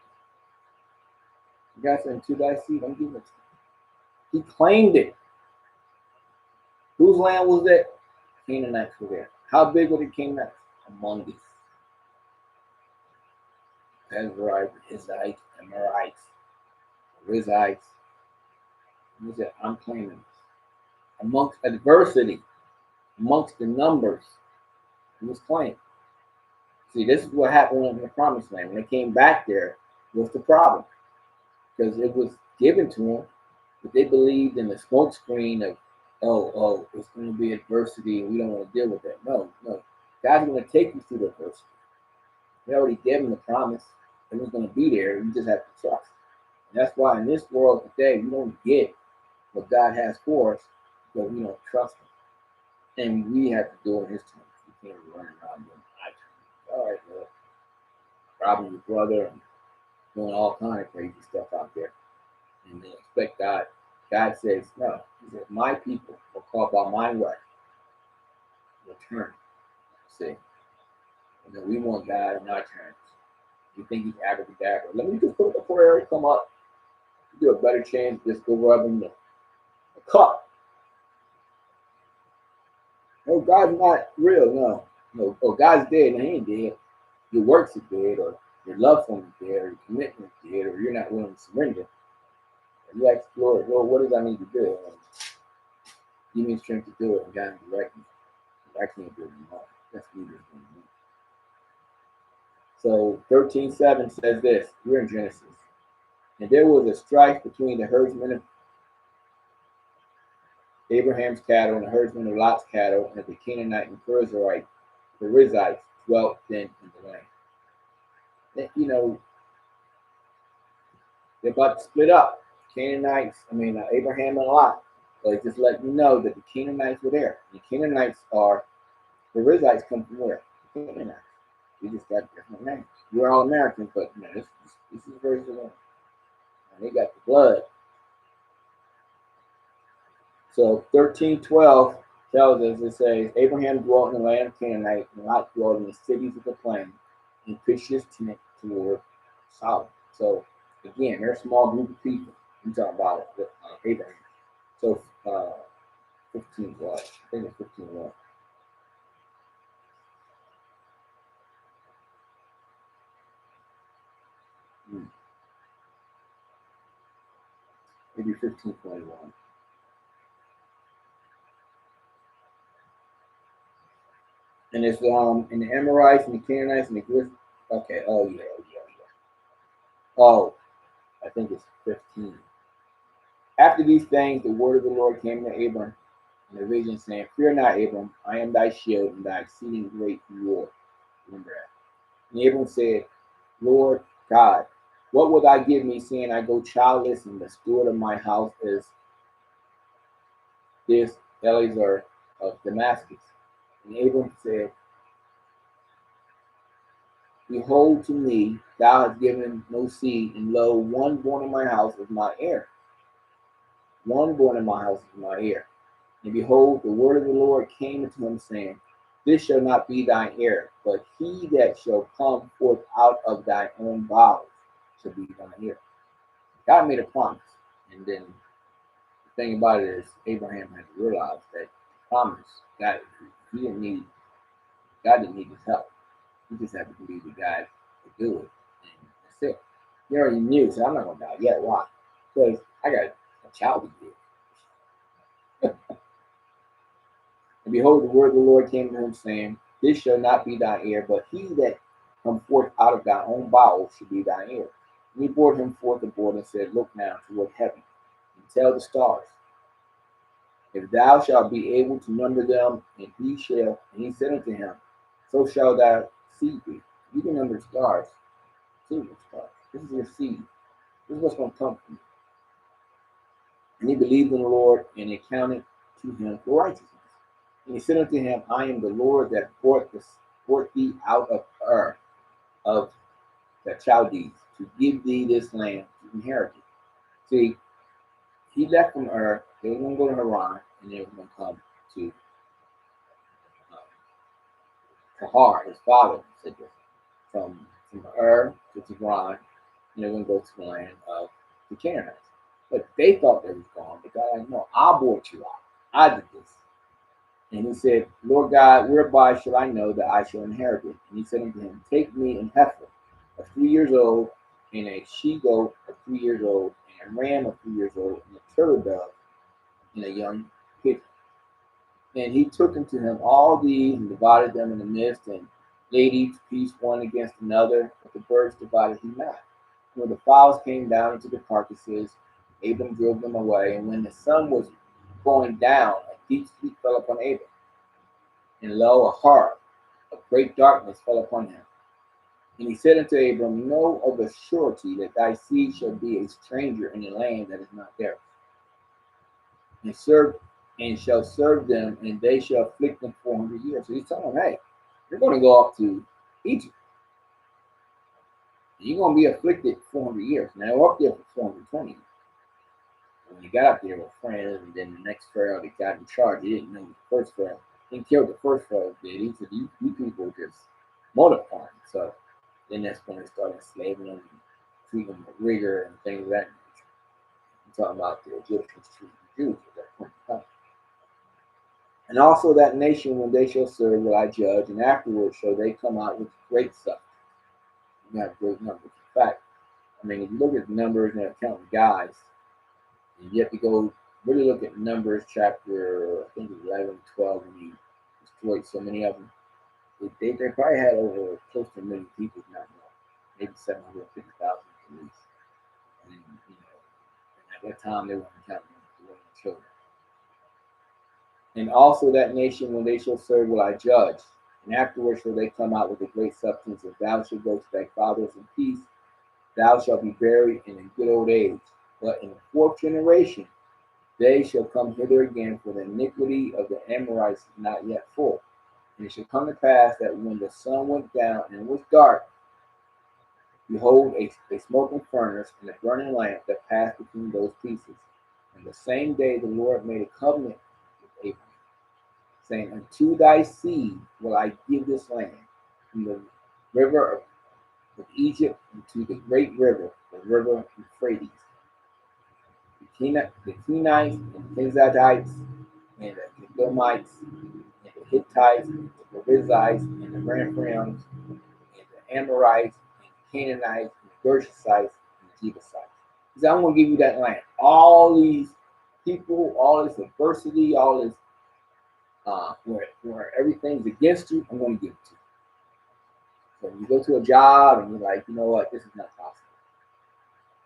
him. God said, Unto thy seed, I'm giving it to you. He claimed it. Whose land was that? Canaanites were there. How big were the Canaanites? Among us. Hezrites, Hizites, Amorites, Rizzites. He said, I'm claiming this. Amongst adversity, amongst the numbers, he was claiming. See, this is what happened in the promised land. When they came back there, was the problem. Because it was given to them, but they believed in the smoke screen of, it's going to be adversity and we don't want to deal with that. No. God's going to take you through the adversity. He already gave them the promise. It was going to be there. You just have to trust. And that's why in this world today, we don't get what God has for us because we don't trust him. And we have to do it in his terms. We can't run around doing my terms. All right, well, robbing your brother and doing all kind of crazy stuff out there. And they expect God. God says, no. He says, my people are called by my way. Return. See? And then we want God in our terms. You think he's abracadabra. Let me just put the prayer come up. You do a better chance just go rubbing the cup. No, God's not real. No. Oh, God's dead. No, he ain't dead. Your works are dead, or your love for him is dead, or your commitment is dead, or you're not willing to surrender. And you ask the Lord, what does I need to do? And give me strength to do it and God direct me. I can't do it anymore. That's me just doing it. So 13:7 says this. We're in Genesis. And there was a strife between the herdsmen of Abraham's cattle and the herdsmen of Lot's cattle, and the Canaanite and Perizzites dwelt then in the land. They're about to split up. Abraham and Lot. But just let you know that the Canaanites were there. The Canaanites are, the Perizzites come from where? The Canaanites. We just got different names. We're all Americans, but this is the version of them. And they got the blood. So 13:12 tells us, it says, Abraham dwelt in the land of Canaanite, and Lot dwelt in the cities of the plain, and pitched his tent toward Sodom. So again, they're a small group of people. We talk about it, Abraham. So 15 was. I think it's 15 was. Maybe 15:21. And it's in the Amorites and the Canaanites and the Greeks. Okay. Oh yeah. Oh, I think it's 15. After these things, the word of the Lord came to Abram in a vision, saying, Fear not, Abram, I am thy shield and thy exceeding great reward. Remember that. And Abram said, Lord God, what will thou give me, seeing I go childless, and the steward of my house is this Eleazar of Damascus? And Abram said, Behold, to me thou hast given no seed, and lo, one born in my house is my heir. One born in my house is my heir. And behold, the word of the Lord came unto him, saying, This shall not be thine heir, but he that shall come forth out of thy own bowels shall be thine heir. God made a promise. And then the thing about it is, Abraham had to realize that the promise, God, he didn't need, God didn't need his help. He just had to believe that God could do it. And that's it. He already knew, so I'm not going to die yet. Why? Because I got a child to give. And behold, the word of the Lord came to him, saying, This shall not be thy heir, but he that come forth out of thy own bowels shall be thy heir. And he brought him forth abroad and said, Look now toward heaven, and tell the stars, if thou shalt be able to number them. And he shall. And he said unto him, So shall thy seed be. You can number the stars, see the stars. This is your seed. This is what's going to come from you. And he believed in the Lord, and it counted to him for righteousness. And he said unto him, I am the Lord that brought thee out of Ur of the Chaldees, to give thee this land to inherit it. See, he left from Ur, they were going to go to Haran, and they were going to come to Tahar, his father said this, from Ur to Haran, and they were going to go to the land of the Canaanites. But they thought they was gone, but God like, no, I brought you out. I did this. And he said, Lord God, whereby shall I know that I shall inherit it? And he said unto him, Take me an heifer of 3 years old, and a she goat of 3 years old, and a ram of 3 years old, and a turtle dove, and a young pigeon. And he took unto him all these, and divided them in the midst, and laid each piece one against another, but the birds divided he not. When the fowls came down into the carcasses, Abram drove them away, and when the sun was going down, a deep sleep fell upon Abram. And lo, a heart of great darkness fell upon him. And he said unto Abram, Know of a surety that thy seed shall be a stranger in a land that is not theirs, and shall serve them, and they shall afflict them 400 years. So he's telling them, hey, you're going to go up to Egypt. You're going to be afflicted 400 years. Now, we're up there for 420. When he got up there with friends, and then the next Pharaoh that got in charge, he didn't know the first Pharaoh. He killed the first Pharaoh did. He said, you people just multiplying. So then that's when they started enslaving them and treating them with rigor and things of that nature. I'm talking about the Egyptians treating the Jews at that point in time. And also that nation, when they shall serve, will I judge, and afterwards shall they come out with great suffering. You have great numbers. In fact, I mean, if you look at the numbers and counting guys, and you have to go really look at Numbers chapter, I think 11, 12, when he destroyed so many of them. They probably had over close to 1 million people, not more, maybe 750,000 at least. And at that time they weren't counting the women and children. And also that nation, when they shall serve, will I judge. And afterwards shall they come out with a great substance. If thou shalt go to thy fathers in peace, thou shalt be buried in a good old age. But in the fourth generation, they shall come hither again, for the iniquity of the Amorites is not yet full. And it shall come to pass that when the sun went down and it was dark, behold, a smoking furnace and a burning lamp that passed between those pieces. And the same day the Lord made a covenant with Abraham, saying, Unto thy seed will I give this land, from the river of Egypt into the great river, the river Euphrates. The Kenites, and the Perizzites, and the Edomites, and the Hittites, and the Perizzites, and the Ramphraims, and the Amorites, and the Canaanites, and the Gershites, and the Jebusites. He said, I'm going to give you that land. All these people, all this adversity, all this where everything's against you, I'm going to give it to you. So when you go to a job and you're like, you know what, this is not possible.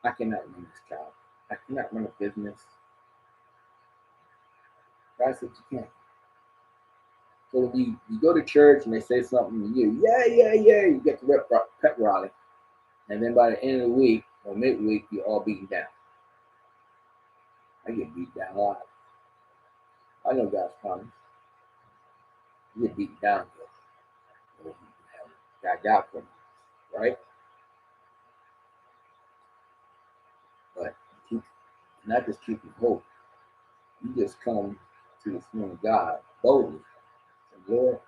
I cannot run this job. I cannot run a business. God said you can't. So when you go to church and they say something to you, you get the pep rally. And then by the end of the week or midweek, you're all beaten down. I get beat down a lot. I know God's promise. You get beaten down. God got for me. right? But keep, not just keeping hope. You just come to the throne of God boldly. And Lord,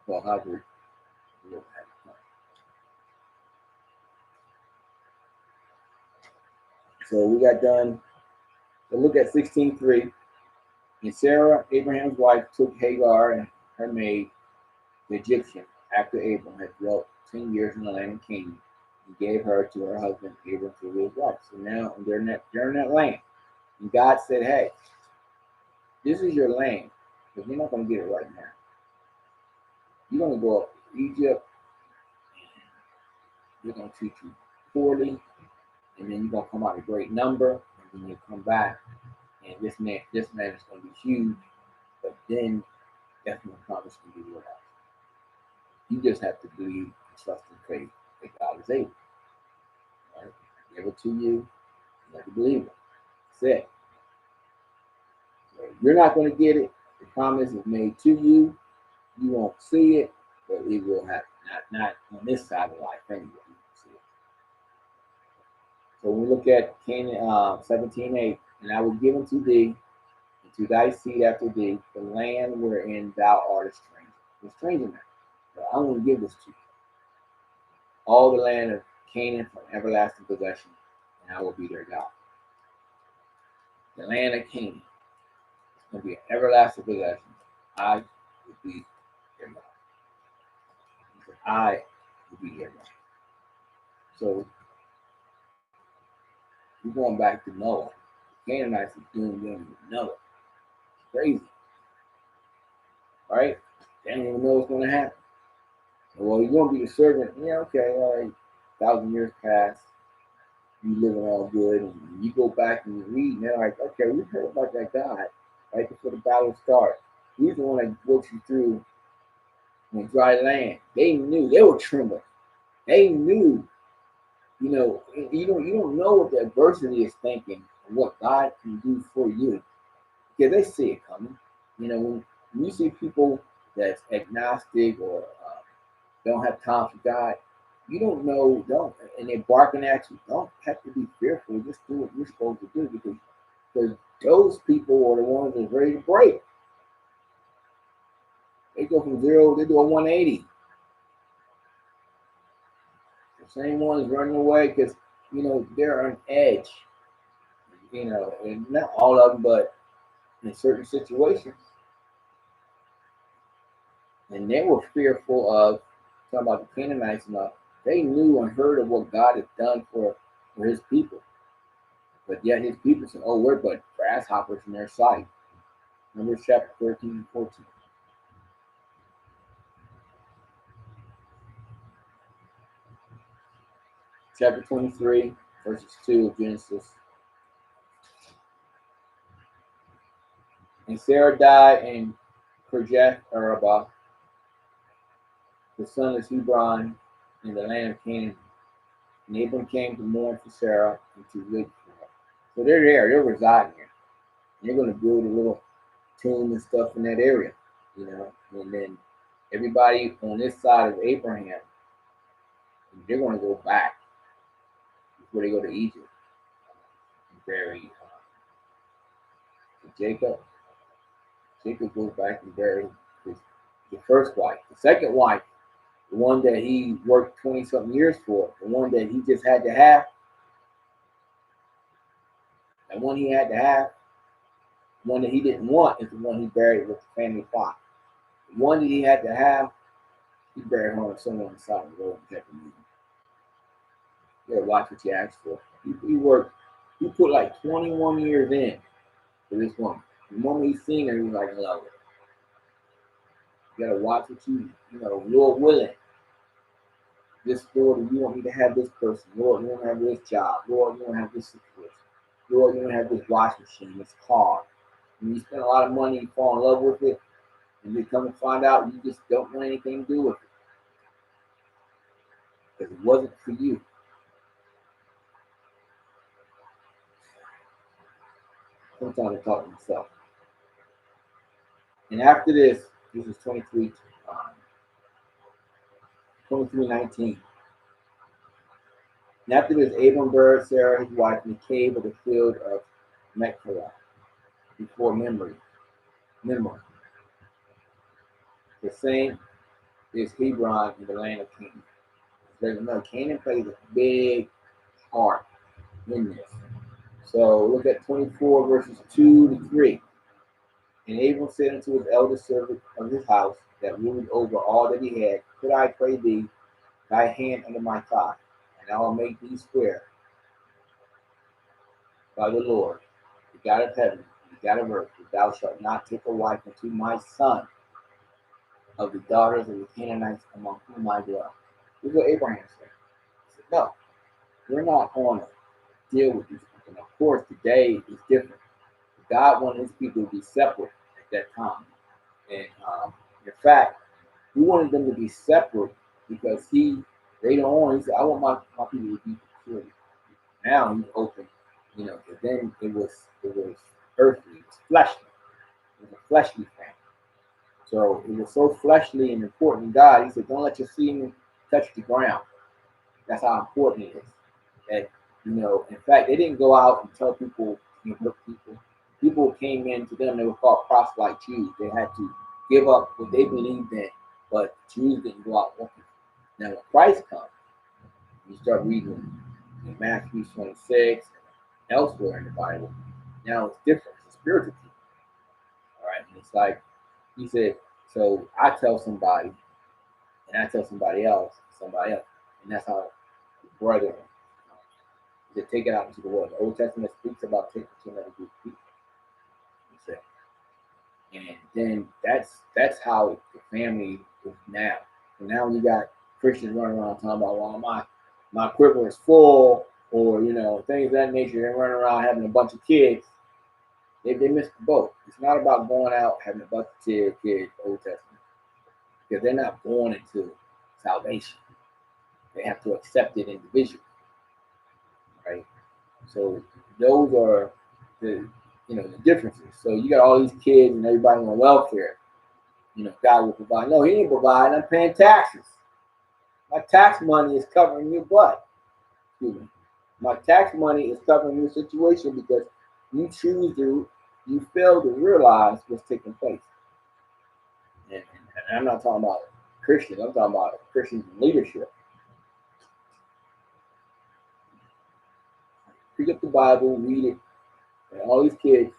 well, how do you have come? So we got done. So look at 16:3. And Sarah, Abraham's wife, took Hagar and her maid, the Egyptian, after Abram had dwelt 10 years in the land of Canaan, and gave her to her husband Abram to be his wife. So now they're in that land. And God said, hey, this is your land, but you're not going to get it right now. You're going to go up to Egypt, they're going to treat you poorly, and then you're going to come out a great number, and then you come back, and this man is going to be huge, but then that's when the promise can be realized. You just have to believe and trust and faith that God is able. Right? Give it to you, you have to believe it. That's it. So you're not going to get it. The promise is made to you. You won't see it, but it will happen. Not on this side of life anyway. You won't see it. So when we look at Canaan 17:8, and I will give unto thee and to thy seed after thee the land wherein thou art a stranger. You're a stranger now. But I'm going to give this to you. All the land of Canaan from everlasting possession, and I will be their God. The land of Canaan is going to be an everlasting possession. I will be their God. I will be their God. So we're going back to Noah. The Canaanites are doing them with Noah. It's crazy, right? They don't even know what's going to happen. Well, you're going to be the servant. Yeah, okay, all right. 1,000 years pass. You living all good, and you go back and you read, and they're like, okay, we heard about that God right before the battle starts. He's the one that walks you through on dry land. They knew, they were trembling. They knew, you don't know what the adversity is thinking and what God can do for you because they see it coming. When you see people that's agnostic or don't have time for God, you don't know, and they're barking at you. Don't have to be fearful. Just do what you're supposed to do because those people are the ones that's ready to break. They go from zero, they do a 180. The same ones running away because they're on edge. And not all of them, but in certain situations, and they were fearful of talking about the Canaanites and all. They knew and heard of what God had done for His people. But yet his people said, oh, we're but grasshoppers in their sight. Numbers chapter 13 and 14. Chapter 23, verses 2 of Genesis. And Sarah died in Kirjath Arabah, the son of Hebron, in the land of Canaan. And Abram came to mourn for Sarah and to live for her. So they're there, they're residing here. And they're going to build a little tomb and stuff in that area, And then everybody on this side of Abraham, they're going to go back before they go to Egypt and bury Jacob. Jacob goes back and buries the first wife. The second wife, the one that he worked 20 something years for, the one that he just had to have, the one he had to have, the one that he didn't want is the one he buried with the family plot. The one that he had to have, he buried her somewhere on the side of the road and kept him moving. You gotta watch what you ask for. He put like 21 years in for this woman. The moment he seen her, he was like, I love her. You gotta watch what Lord willing. This Lord, you want me to have this person. Lord, you want to have this job. Lord, you want to have this situation. Lord, you want to have this washing machine, this car. And you spend a lot of money, you fall in love with it, and you come to find out you just don't want anything to do with it. Because it wasn't for you. Sometimes I talk to myself. And after this is 23:19. And after this, Abram buried Sarah, his wife, in the cave of the field of Machpelah, before Memor. The same is Hebron in the land of Canaan. Remember, Canaan plays a big part in this. So look at 24 verses 2 to 3. And Abram said unto his eldest servant of his house that ruled over all that he had, Could I pray thee thy hand under my thigh, and I will make thee swear by the Lord, the God of heaven, the God of earth, that thou shalt not take a wife unto my son of the daughters of the Canaanites among whom I dwell. This is what Abraham said. He said, no, we're not going to deal with these people. And of course, today is different. God wanted his people to be separate at that time. And in fact, he wanted them to be separate because later on, he said, I want my people to be secure. Now he's open, but then it was earthly, it was fleshly. It was a fleshly thing. So it was so fleshly and important to God, he said, don't let your semen touch the ground. That's how important it is. That, in fact, they didn't go out and tell people, look, people came in to them, they were called proselyte Jews. They had to give up what they believed in, but Jews didn't go out looking. Now when Christ comes, you start reading in Matthew 26 and elsewhere in the Bible, now it's different. It's a spiritual thing. All right. And it's like he said, so I tell somebody, and I tell somebody else, and that's how the brethren to take it out into the world. The Old Testament speaks about taking to another group of people. He said. And then that's how the family is now. So now you got Christians running around talking about, well, my quiver is full, or things of that nature. They're running around having a bunch of kids. They missed the boat. It's not about going out having a bunch of kids, Old Testament, because they're not born into salvation. They have to accept it individually, right? So those are the differences. So you got all these kids and everybody on welfare. God will provide. No, he didn't provide. I'm paying taxes. My tax money is covering your butt. Excuse me. My tax money is covering your situation because you fail to realize what's taking place. And I'm not talking about Christians. I'm talking about Christians in leadership. Pick up the Bible, read it, and all these kids.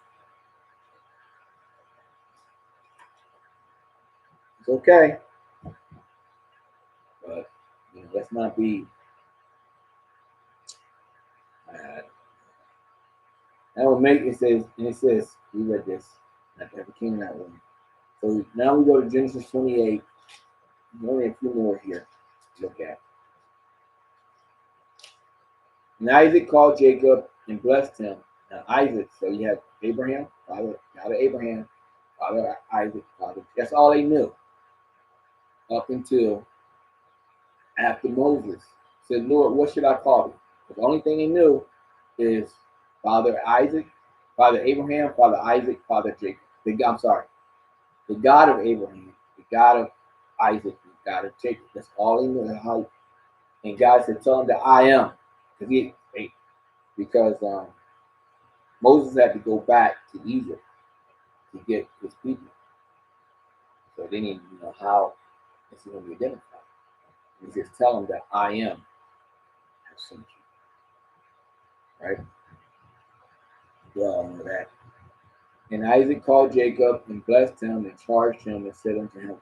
It's okay, but let's not be. That will make it says, we read this at the Canaanite one. So now we go to Genesis 28. Only a few more here to look at. And Isaac called Jacob and blessed him. Now Isaac, so you have Abraham, father Abraham, father Isaac, father. That's all they knew up until after Moses said, Lord, what should I call you? The only thing they knew is Father Isaac, Father Abraham, Father Isaac, Father Jacob. The God of Abraham, the God of Isaac, the God of Jacob. That's all he knew. And God said, tell him that I am. Because Moses had to go back to Egypt to get his people. So they didn't know how it's going to be identified. He just tell him that I am have sent you. Right? We all know that. And Isaac called Jacob and blessed him and charged him and said unto him,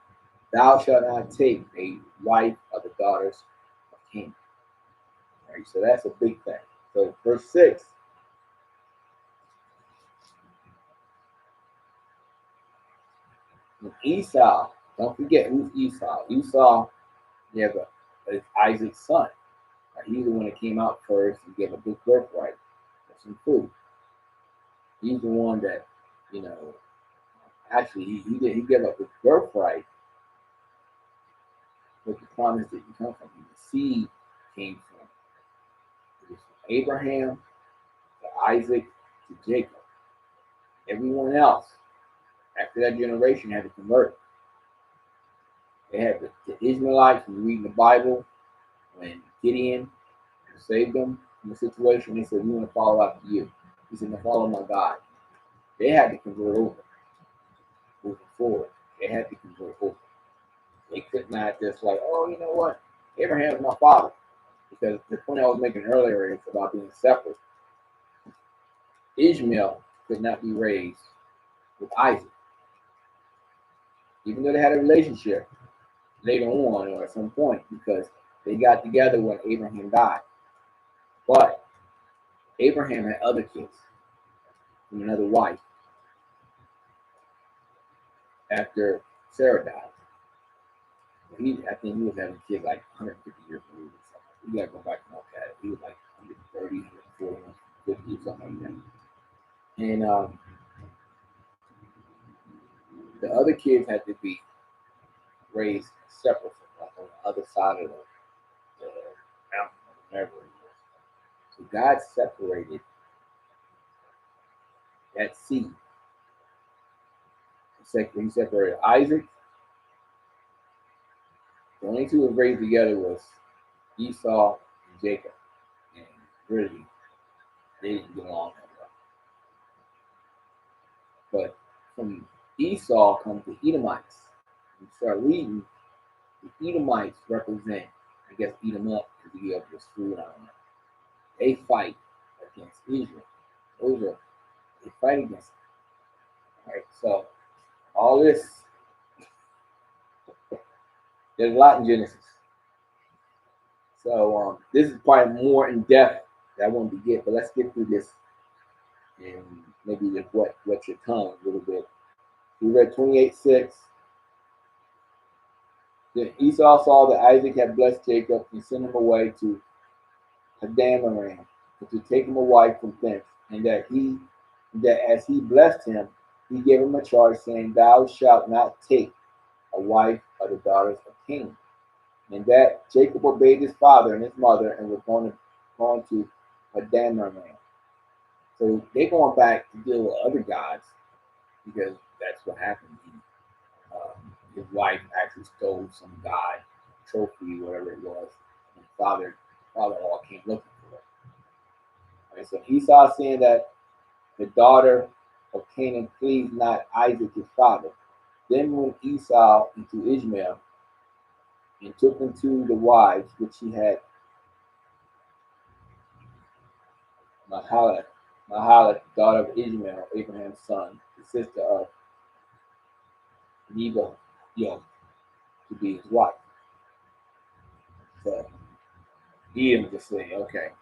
Thou shalt not take a wife of the daughters of Canaan. Right? So that's a big thing. So verse 6. And Esau, don't forget who's Esau. Esau, is Isaac's son. Right? He's the one that came out first and gave a big birthright for some food. He's the one that, actually he gave up his birthright with the promise that you come from him. The seed came from. It was from Abraham to Isaac to Jacob. Everyone else after that generation had to convert. They had the Israelites, when you read the Bible, when Gideon saved them from the situation. They said, "We want to follow after you." He said, "No, follow my God." They had to convert over, moving forward. They had to convert over. They could not just like, "Oh, you know what? Abraham's my father." Because the point I was making earlier is about being separate. Ishmael could not be raised with Isaac, even though they had a relationship later on or at some point, because they got together when Abraham died. But Abraham had other kids from another wife after Sarah died. I think he was having kids like 150 years old or something. You gotta go back and look at it. He was like 130, 140, 150, something like that. And the other kids had to be raised separate from like on the other side of the mountain or whatever it was. So God separated that seed. He separated Isaac. The only two who were raised together was Esau and Jacob. And really, they didn't get along that well. But from Esau comes the Edomites. When you start reading, the Edomites represent, I guess, eat them up because he gave us food. I don't know. They fight against Israel. They fight against them. All right, so all this, there's a lot in Genesis. So this is probably more in depth that I want to get, but let's get through this and maybe just wet your tongue a little bit. We read 28:6. Then Esau saw that Isaac had blessed Jacob and sent him away to Paddan-aram to take him a wife from thence, and that as he blessed him, he gave him a charge, saying, "Thou shalt not take a wife of the daughters of Canaan." And that Jacob obeyed his father and his mother and was going to Paddan-aram. So they're going back to deal with other gods because that's what happened. His wife actually stole some god trophy, whatever it was, and father-in-law came looking for it. Right, so Esau saying that the daughter of Canaan pleased not Isaac his father. Then went Esau into Ishmael and took unto the wives which he had Mahalath, daughter of Ishmael, Abraham's son, the sister of Nebaioth, to be his wife. So Edom just saying, "Okay,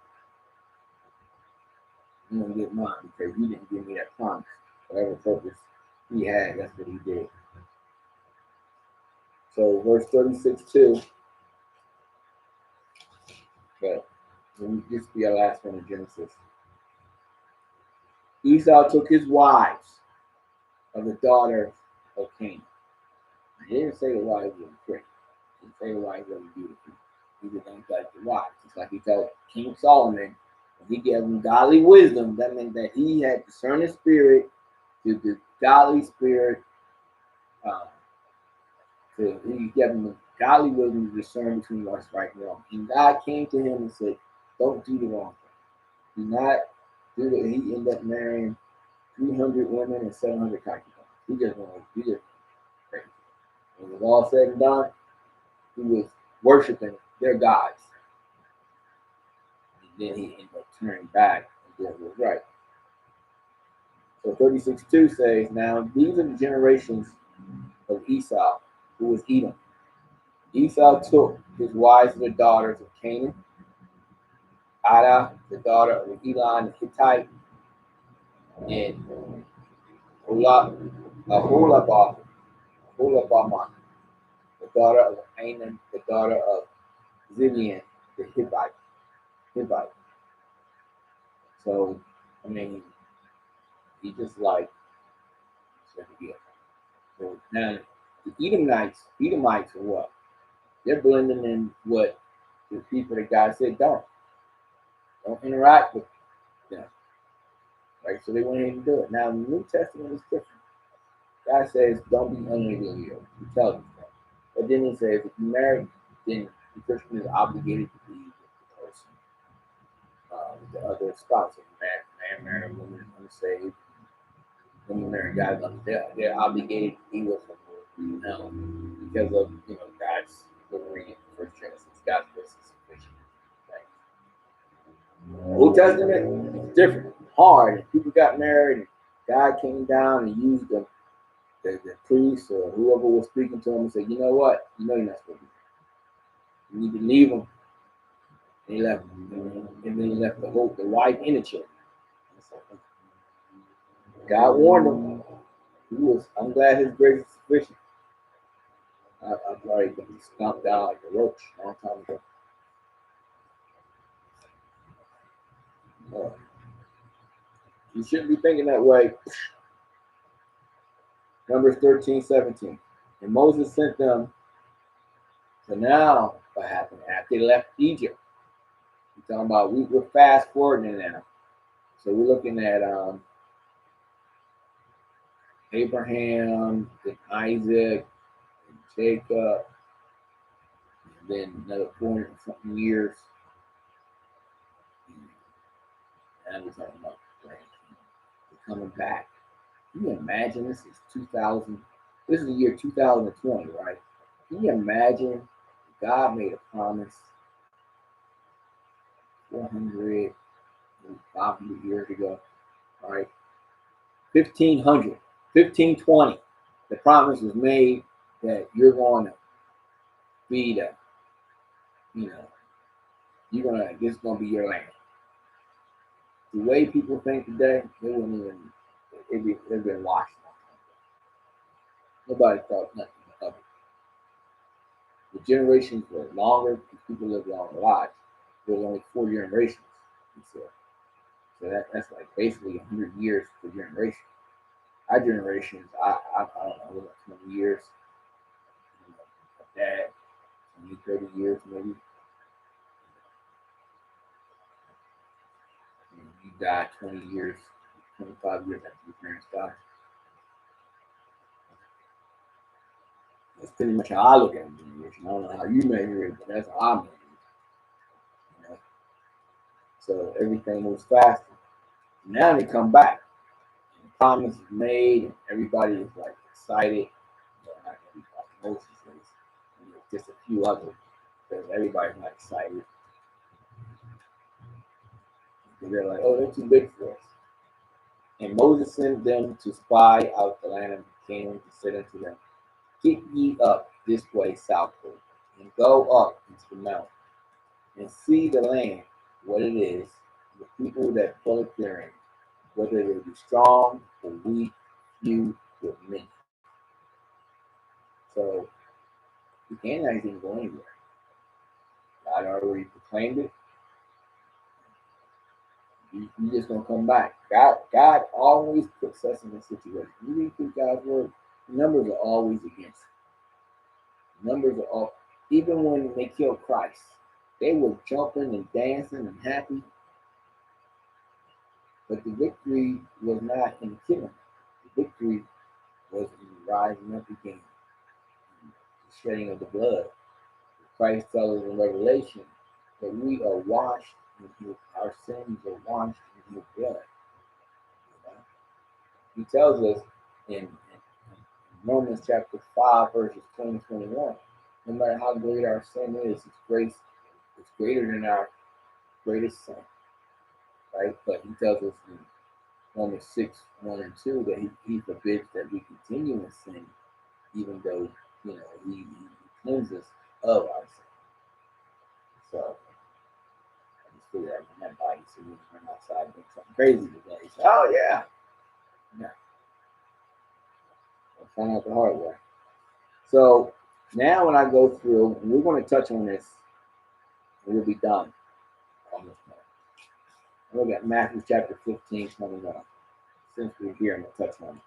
I'm gonna get mine because you didn't give me that promise. Whatever purpose he had, that's what he did." So verse 36:2. Okay, this will be our last one in Genesis. Esau took his wives of the daughters of Canaan. He didn't say the wives were pretty. He didn't say the wives were beautiful. He just don't like the wives. It's like he told King Solomon, when he gave him godly wisdom, that meant that he had discerning spirit, the godly spirit. So he gave him the godly wisdom to discern between what's right and wrong. And God came to him and said, "Don't do the wrong thing. Do not do it." He ended up marrying 300 women and 700 concubines. He just crazy. When it was all said and done, he was worshiping their gods. And then he ended up turning back and doing what was right. So 36:2 says, "Now these are the generations of Esau, who was Edom. Esau took his wives and the daughters of Canaan, Ada, the daughter of Elon the Hittite, and Aholabah, the daughter of Anan, the daughter of Zibeon, the Hivite." So, I mean, he just like, so now the Edomites are what? They're blending in what the people that God said don't interact with them. Right? So they went ahead and do it. Now the New Testament is different. God says, "Don't be unlegally yoked." He tells us that. But then he says, if you marry, then the Christian is obligated to be with the person the other spouse. Man married a woman unsaved, woman married God. They're obligated to be with them because of God's reading First Genesis. God's grace is sufficient. Right? Old Testament is different, hard. People got married, and God came down and used them. The priest or whoever was speaking to him and said, you know what? You know you're not supposed to be. You need to leave him. And he left him. And then he left the wife in the children. God warned him. I'm glad his grace is sufficient. I've already been stomped out like a roach a long time ago. You shouldn't be thinking that way. Numbers 13:17. And Moses sent them. So now what happened after they left Egypt? We're talking about we're fast forwarding now. So we're looking at Abraham, then Isaac, and Jacob, and then another 400 something years. And we're talking about coming back. Can you imagine this is 2000? This is the year 2020, right? Can you imagine God made a promise 400, 500 years ago, right? 1520. The promise was made that you're going to be this is going to be your land. The way people think today, they wouldn't even, they've been washed. Nobody thought nothing of it. The generations were longer because people lived longer lives. There was only 4 generations. So that's like basically 100 years per generation. Our generations, I don't know, 20 years. My dad, 20, 30 years maybe. You died 20 years, 25 years after your parents died. That's pretty much how I look at a generation. I don't know how you measure it, but that's how I measure it. So everything moves faster. Now they come back. The promise is made, and everybody is like excited. Not everybody, most is, just a few others, because everybody's not excited. They're like, oh, they're too big for us. And Moses sent them to spy out the land of Canaan, to say unto them, keep ye up this way southward, and go up into the mountain, and see the land, what it is, the people that dwell therein, whether they be strong or weak, few or many. So the Canaanites didn't go anywhere. God already proclaimed it. You just gonna come back. God always puts us in a situation. You read through God's word, the numbers are always against you. Numbers are all, even when they killed Christ, they were jumping and dancing and happy. But the victory was not in killing. The victory was in rising up again, the shedding of the blood. Christ tells us in Revelation that we are washed in his, our sins are washed in his blood. He tells us in Romans chapter 5, verses 20 and 21, no matter how great our sin is, his grace is greater than our greatest sin. Right? But he tells us in Romans 6, 1 and 2 that he forbids that we continue in sin, even though he cleanses us of our sin. So I just figured out when that body so we run outside and do something crazy today. He said, oh yeah. I found out the hard way. So now when I go through, and we're going to touch on this, and we'll be done on this one. Look at Matthew chapter 15 coming up. Since we're here, I'm going to touch on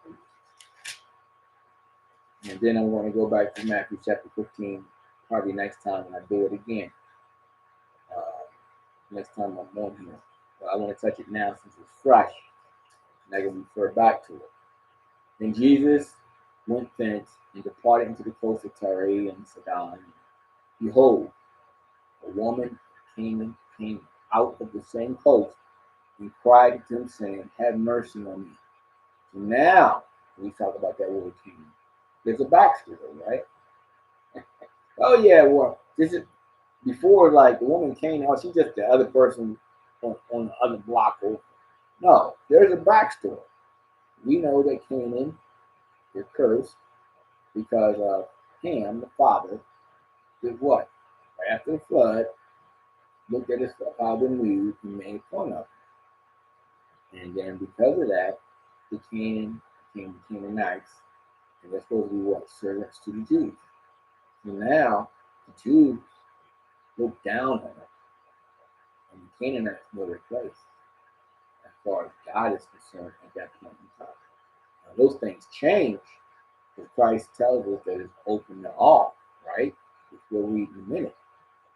it. And then I'm going to go back to Matthew chapter 15 probably next time when I do it again. Next time I'm on here. But I want to touch it now since it's fresh. And I can refer back to it. Then Jesus went thence and departed into the coast of Tyre and Sidon. Behold, a woman came out of the same coast and cried to him, saying, have mercy on me. So now, when we talk about that word Canaan, there's a backstory, right? Oh yeah, well, this is before, like, the woman came out, she's just the other person on the other block over. No, there's a backstory. We know that Canaan is cursed because of Ham, the father, did what? After the flood, looked at his father nude and made fun of him. And then because of that, the Canaan became the Canaanites, and they're supposed to be what? Servants to the Jews. And now the Jews look down on them, and the Canaanites know their place as far as God is concerned at that point in time. Now, those things change because Christ tells us that it's open to all, right? Which we'll read in a minute.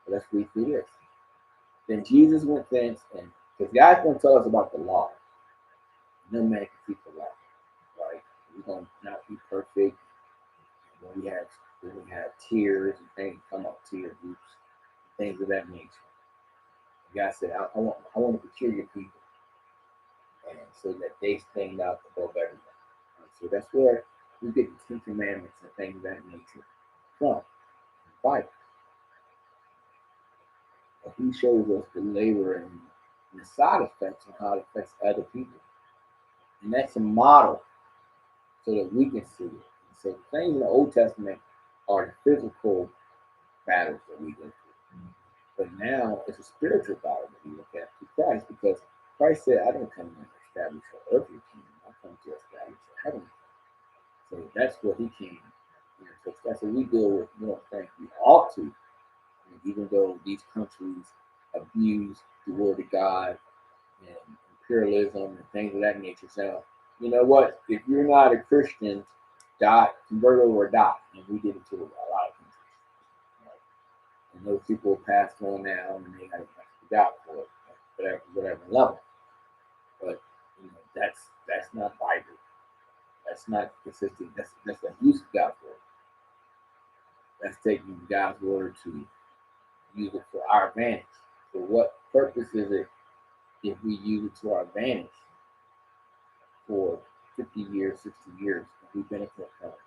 But let's read through this. Then Jesus went thence, and because God's going to tell us about the law. No man can keep the law, right? We're going to not be perfect. When we have tears and things come up, tear groups, things of that nature. God said, I want to peculiar people, and so that they stand out above everyone. Right? So that's where we get the 10 Commandments and things of that nature from the Bible. But he shows us the labor and the side effects and how it affects other people. And that's a model so that we can see it. And so things in the Old Testament are the physical battles that we go through. But now it's a spiritual battle that we look at through Christ, because Christ said, I don't come to establish an earthly kingdom, I come to establish a heavenly kingdom. So that's what he came. So that's what we deal with more than we ought to. And even though these countries abuse the word of God and imperialism and things of that nature. So, you know what? If you're not a Christian, die, convert over or die. And we did it to a lot of countries. Right? And those people passed on now, and they got to God for it, whatever level. But you know, that's not Bible. That's not consistent. That's the use of God's word. That's taking God's word to use it for our advantage. So what purpose is it if we use it to our advantage for 50 years, 60 years, and we benefit from it?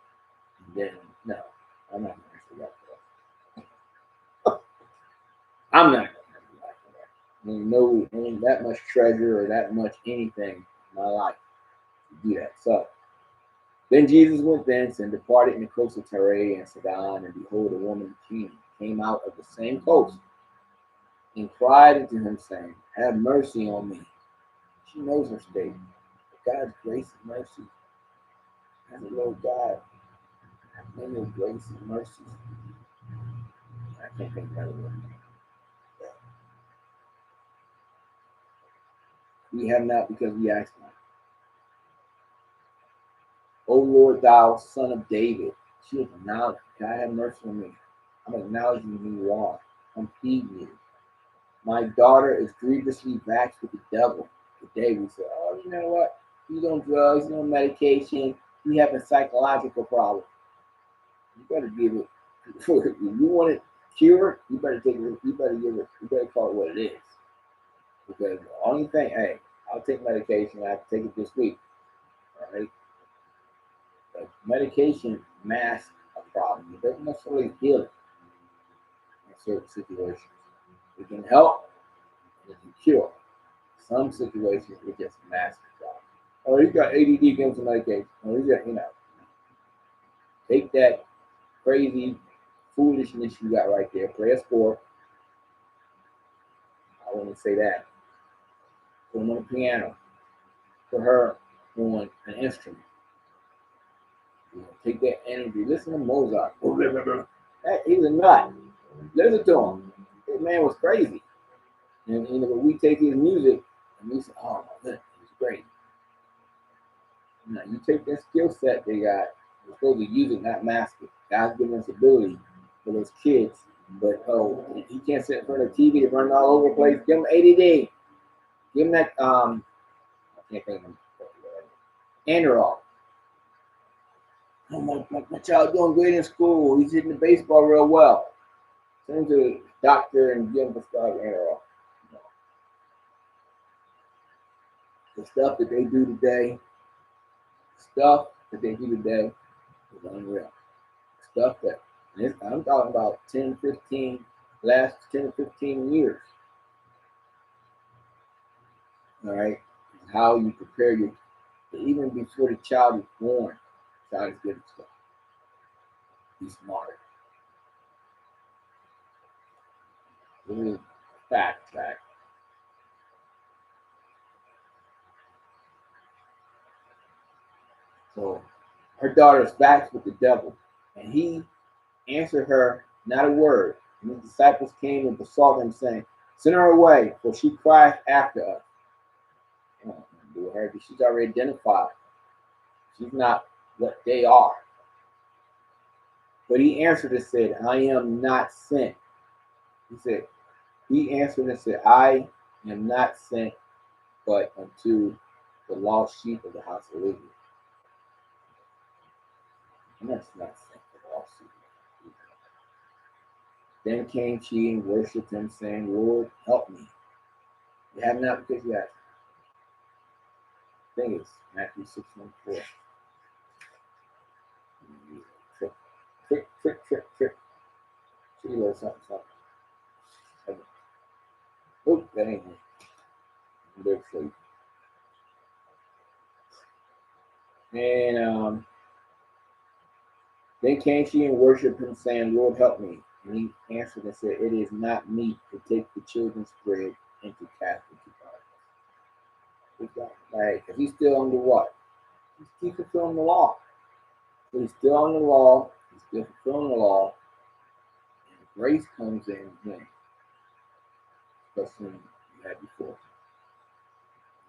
And then, no, I'm not going to answer that for that. I'm not going to answer that for that. I mean, no, ain't that much treasure or that much anything in my life to do that. So, then Jesus went thence and departed in the coast of Tyre and Sidon, and behold, a woman of Canaan came out of the same coast and cried unto him, saying, have mercy on me. She knows her state. God's grace and mercy. As a Lord God, in his grace and mercy. I can't think of that word. We have not because we ask not. O Lord, thou son of David, she acknowledged, God have mercy on me. I'm acknowledging who you are. I'm feeding you. My daughter is grievously vexed with the devil. Today we say, oh, you know what? He's on drugs, he's on medication, he's having psychological problems. You better give it. If you want it cured, you better take it. You better give it. You better call it what it is. Because the only thing, hey, I'll take medication. I have to take it this week. All right. But medication masks a problem. It doesn't necessarily heal it in certain situations. It can help. It can cure. Some situations it just masks the problem. Oh, you got ADD, give him some medication. Oh, you got, take that crazy foolishness you got right there. Play a sport. I want to say that. Put him on a piano. Put her on an instrument. Take that energy. Listen to Mozart. He's a nut. Listen to him. This man was crazy. And when we take his music and we say, oh my goodness, it's great. Now you take that skill set they got, we're supposed to use it, not mask it. God's giving us ability for those kids. But he can't sit in front of the TV and run all over the place. Give him ADD. Give him that I can't think of Android. Oh, my child doing great in school. He's hitting the baseball real well. Send him to the doctor and give him prescribed Android. No. The stuff that they do today, stuff that they do today is unreal. Stuff that, I'm talking about 10, 15, last 10, 15 years. All right? How you prepare your, even before the child is born, the child is getting stuff. Be smart. This is fact. So her daughter's back with the devil, and he answered her not a word. And the disciples came and besought him, saying, "Send her away, for she crieth after us." Do her, she's already identified. She's not what they are. But he answered and said, "I am not sent." He answered and said, "I am not sent but unto the lost sheep of the house of Israel." And that's not sent for the lost sheep of Israel. Then came she and worshipped him, saying, "Lord, help me." You have not because you ask. The thing is, Matthew 6:4. Trick. She knows something. Oh, that ain't it. Big sleep. And then came she and worshipped him, saying, "Lord, help me." And he answered and said, "It is not meet to take the children's bread and to cast it to fire." Right? Because he's still under what? He's fulfilling the law. So he's still on the law. He's still fulfilling the law. And grace comes in when? Especially when you had before.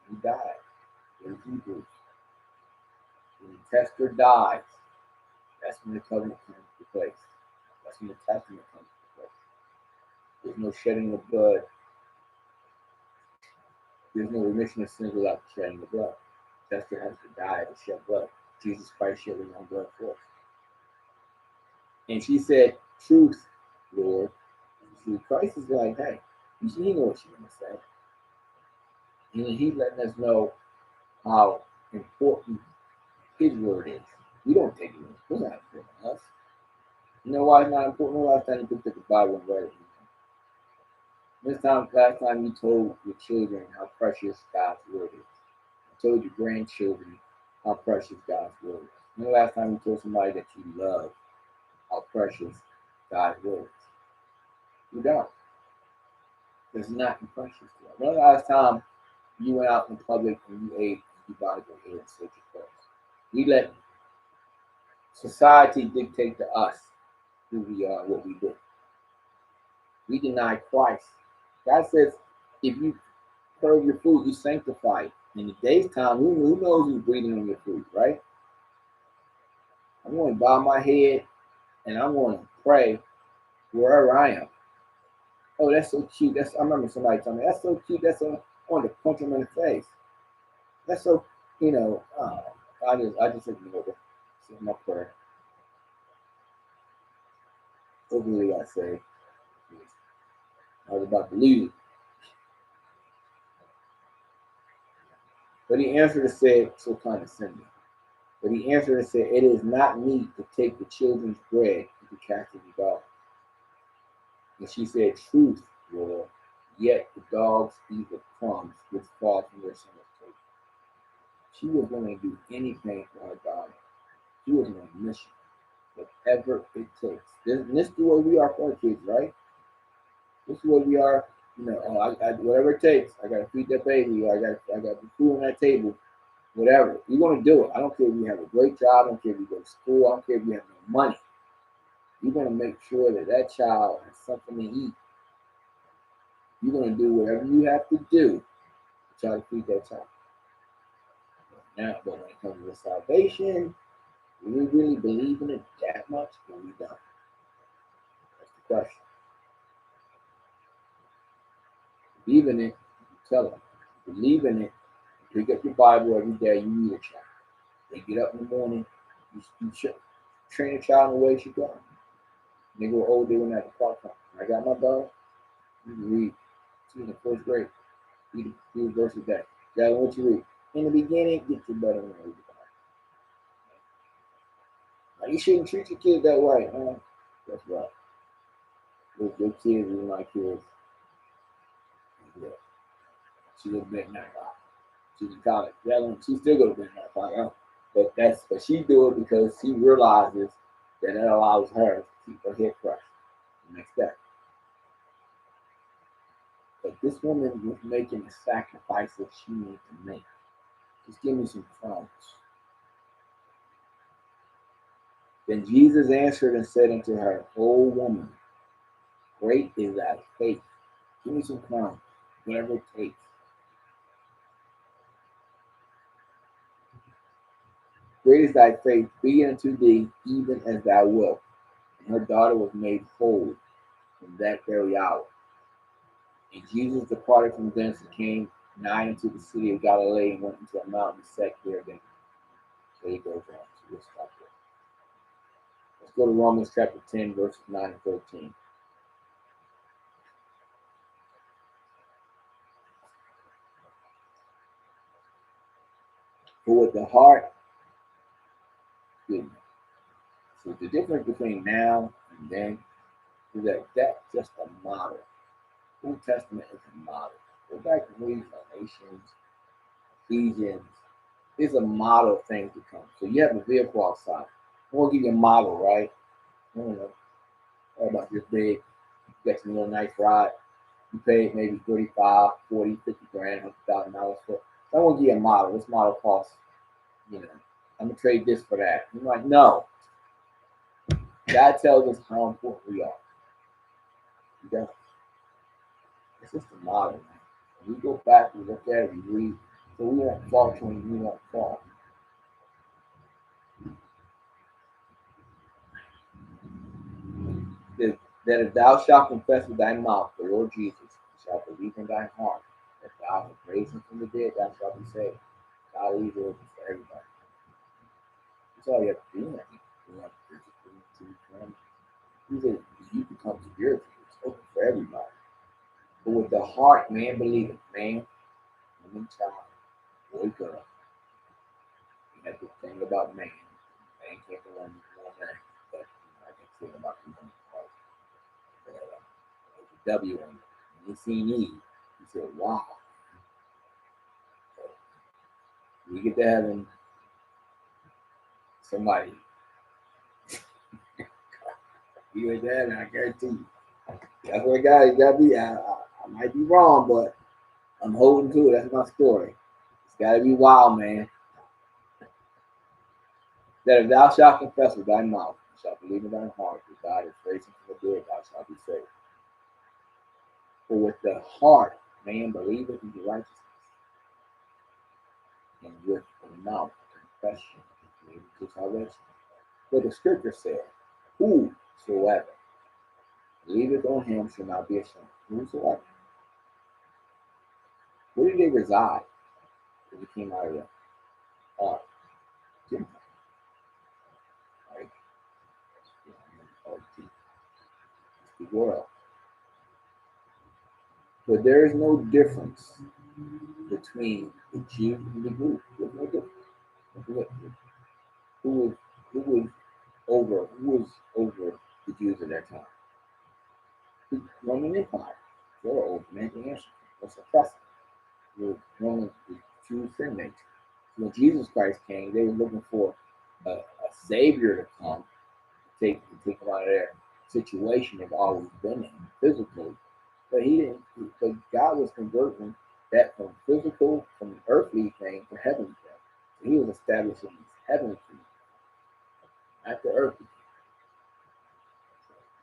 He died. In Hebrews. When the tester dies, that's when the covenant comes to place. That's when the testament comes to place. There's no shedding of blood. There's no remission of sins without the shedding of blood. The tester has to die to shed blood. Jesus Christ shed his own blood for us. And she said, "Truth, Lord." See, Christ is like, hey, he knows what she's going to say. And he's letting us know how important his word is. We don't take it. It's not important to us. You know why it's not important? Last time you picked up the Bible and read it. Last time you told your children how precious God's word is. You told your grandchildren how precious God's word is. When the last time you told somebody that you love how precious God's word is? You don't. It's not precious to us. When the last time you went out in public and you ate and you bought a here and said your prayers? We let society dictate to us who we are, what we do. We deny Christ. God says, if you curve your food, you sanctify it. In the day's time, who knows who's breathing on your food, right? I'm going to bow my head and I'm going to pray wherever I am. Oh, that's so cute. I remember somebody telling me, that's so cute. I want to punch him in the face. That's so, I just ignored it. It's my prayer. Overly, I say, I was about to leave it. But he answered and said, so condescending. But he answered and said, "It is not meet to take the children's bread and to cast it to dogs." And she said, "Truth, Lord, yet the dogs eat the crumbs which fall from their son's table." She was going to do anything for her daughter. She was on a mission, whatever it takes. This is the way we are for our kids, right? This is what we are. Whatever it takes. I gotta feed that baby. I got the food on that table. Whatever. You're gonna do it. I don't care if you have a great job. I don't care if you go to school. I don't care if you have no money. You're gonna make sure that child has something to eat. You're gonna do whatever you have to do to try to feed that child. But when it comes to salvation, do we really believe in it that much, or we don't? That's the question. Believe in it, tell them. Believe in it. Pick up your Bible every day. You read a child. They get up in the morning. You train a child in the way she goes. They go old, they went at the park. I got my daughter. You can read. She's in the first grade. Read a verse a day. Dad, what you read? In the beginning, get your better man. Like, you shouldn't treat your kid that way. That's right. If your kids are my kids, yeah. She would have been that rock. She's in college. She still gonna be in that rock. But she do it because she realizes that it allows her to keep her head fresh the next day. But this woman was making the sacrifices she needed to make. Just give me some crumbs. Then Jesus answered and said unto her, O woman, great is thy faith. Give me some crumbs, whatever it takes. Great is thy faith, be it unto thee even as thou wilt. And her daughter was made whole from that very hour. And Jesus departed from thence and came nigh into the city of Galilee and went into a mountain and sat there again. So he goes on. So we'll stop there. Let's go to Romans chapter 10, verses 9 and 13. For with the heart, so the difference between now and then is that that's just a model. Old Testament is a model. Go back and read Galatians, Ephesians. It's a model of things to come. So you have a vehicle outside. I want to give you a model, right? I don't know. How about this big? You got some little nice ride. You paid maybe 35, 40, 50 grand, $100,000 for it. So I want to give you a model. This model costs, I'm going to trade this for that. You're like, no. God tells us how important we are. He does. It's just a model, man. When we go back, we look at it, we read, so we won't fall to him, we won't fall. That if thou shalt confess with thy mouth the Lord Jesus, and shalt believe in thy heart that thou hast raised him from the dead, thou shalt be saved. God leaves it open for everybody. That's all you have to do. You have to he said, you become spiritual. It's open for everybody. But with the heart, man believeth. Man, woman, child, boy, girl. You have to think about man. Man can't go on one man. But I can think about people. W and he seen Eve. He said, wow. We get to heaven, somebody. You get to heaven, I guarantee you. That's what God got to be. I might be wrong, but I'm holding to it. That's my story. It's got to be wild, man. That if thou shalt confess with thy mouth, and shalt believe in thine heart that God is raised from the dead, thou shalt be saved. For with the heart man believeth in righteousness, and with the mouth confession is made to salvation. For the scripture said, whosoever believeth on him shall not be ashamed. Whosoever. Where did they reside when they came out of the heart? Right? The world. But there is no difference between the Jew and the Greek. There's no difference. Who was over the Jews at that time? The Roman Empire. They were over man the answer. What's the precedent? The Jews sin nature. When Jesus Christ came, they were looking for a savior to come take them out of their situation they've always been in physically. But he didn't. But God was converting that from physical, from earthly thing to heavenly thing. So he was establishing his heavenly kingdom, not the earthly.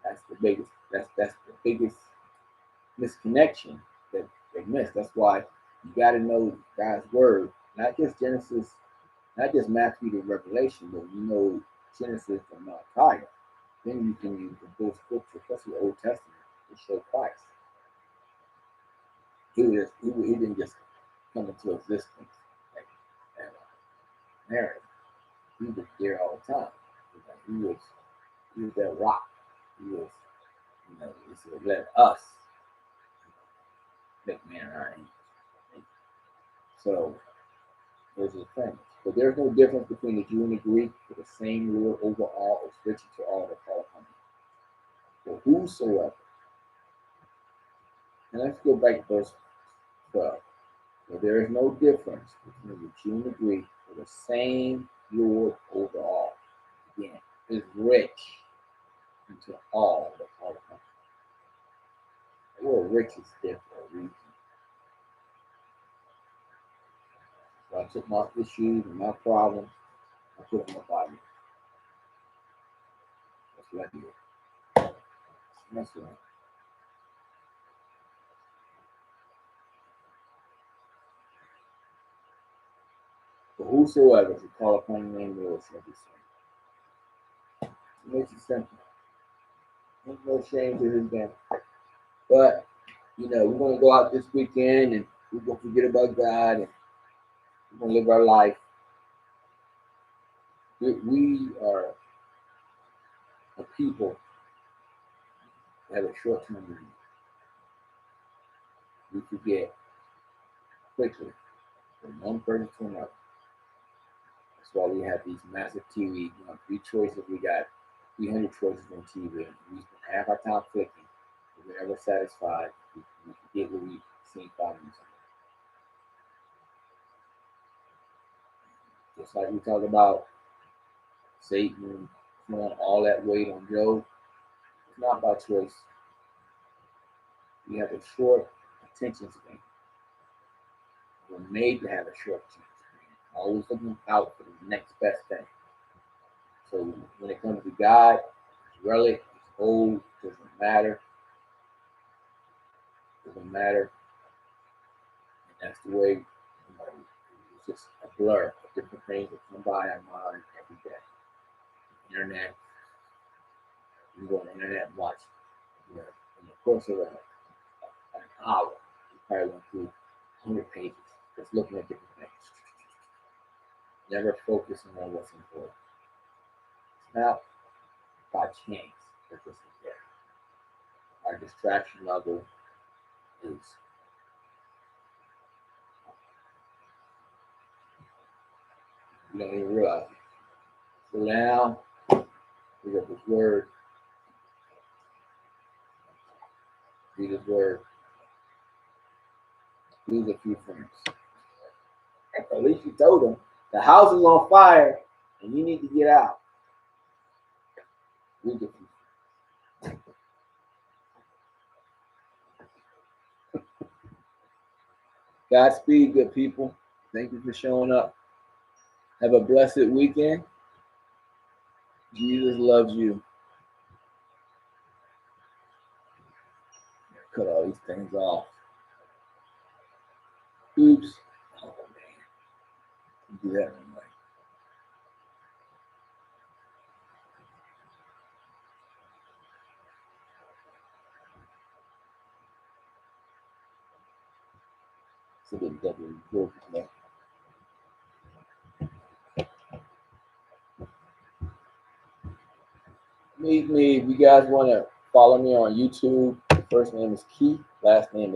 That's the biggest. That's the biggest misconnection that they miss. That's why you got to know God's word, not just Genesis, not just Matthew to Revelation, but you know Genesis and Malachi. Then you can use the full scripture, especially the Old Testament, to show Christ. He didn't just come into existence like Mary. He was there all the time. He was that rock. He was, he said, let us make man our image. So There's a difference. But there's no difference between the Jew and the Greek, for the same Lord over all is richer to all that call upon him. For whosoever, and let's go back to verse 12. For there is no difference between the Jew and the Greek, for the same Lord over all. Again, is rich unto all that call upon him. The word rich is there for a reason. So I took my issues and my problems, I put them in the Bible. That's what I did. That's right. For whosoever shall call upon the name of the Lord shall be saved. It makes it simple. There's no shame to his game. But, we're going to go out this weekend and we're going to forget about God and we're going to live our life. We are a people that have a short-term memory. We forget quickly from one person to another. That's why we have these massive TV, 3 choices. We got 300 choices on TV. We spend half our time clicking. We're never satisfied. We forget what we've seen 5 minutes ago. Just like we talk about Satan throwing all that weight on Job, it's not about choice. We have a short attention span. We're made to have a short attention span. Always looking out for the next best thing. So when it comes to God, it's relic, it's old, doesn't matter. Doesn't matter. And that's the way, it's just a blur of different things that come by our mind every day. Internet, you go on the internet and watch, in the course of an hour, you probably went through 100 pages just looking at different things. Never focusing on what's important. It's not by chance that this is there. Our distraction level is you don't even realize it. So now we got this word. Read this word. Lose a few friends. At least you told them the house is on fire and you need to get out. Lose a few friends. Godspeed, good people. Thank you for showing up. Have a blessed weekend. Jesus loves you. Cut all these things off. Oops. Oh, man. Do that anyway. It's a little double broken. Meet me if you guys want to follow me on YouTube. First name is Keith. Last name is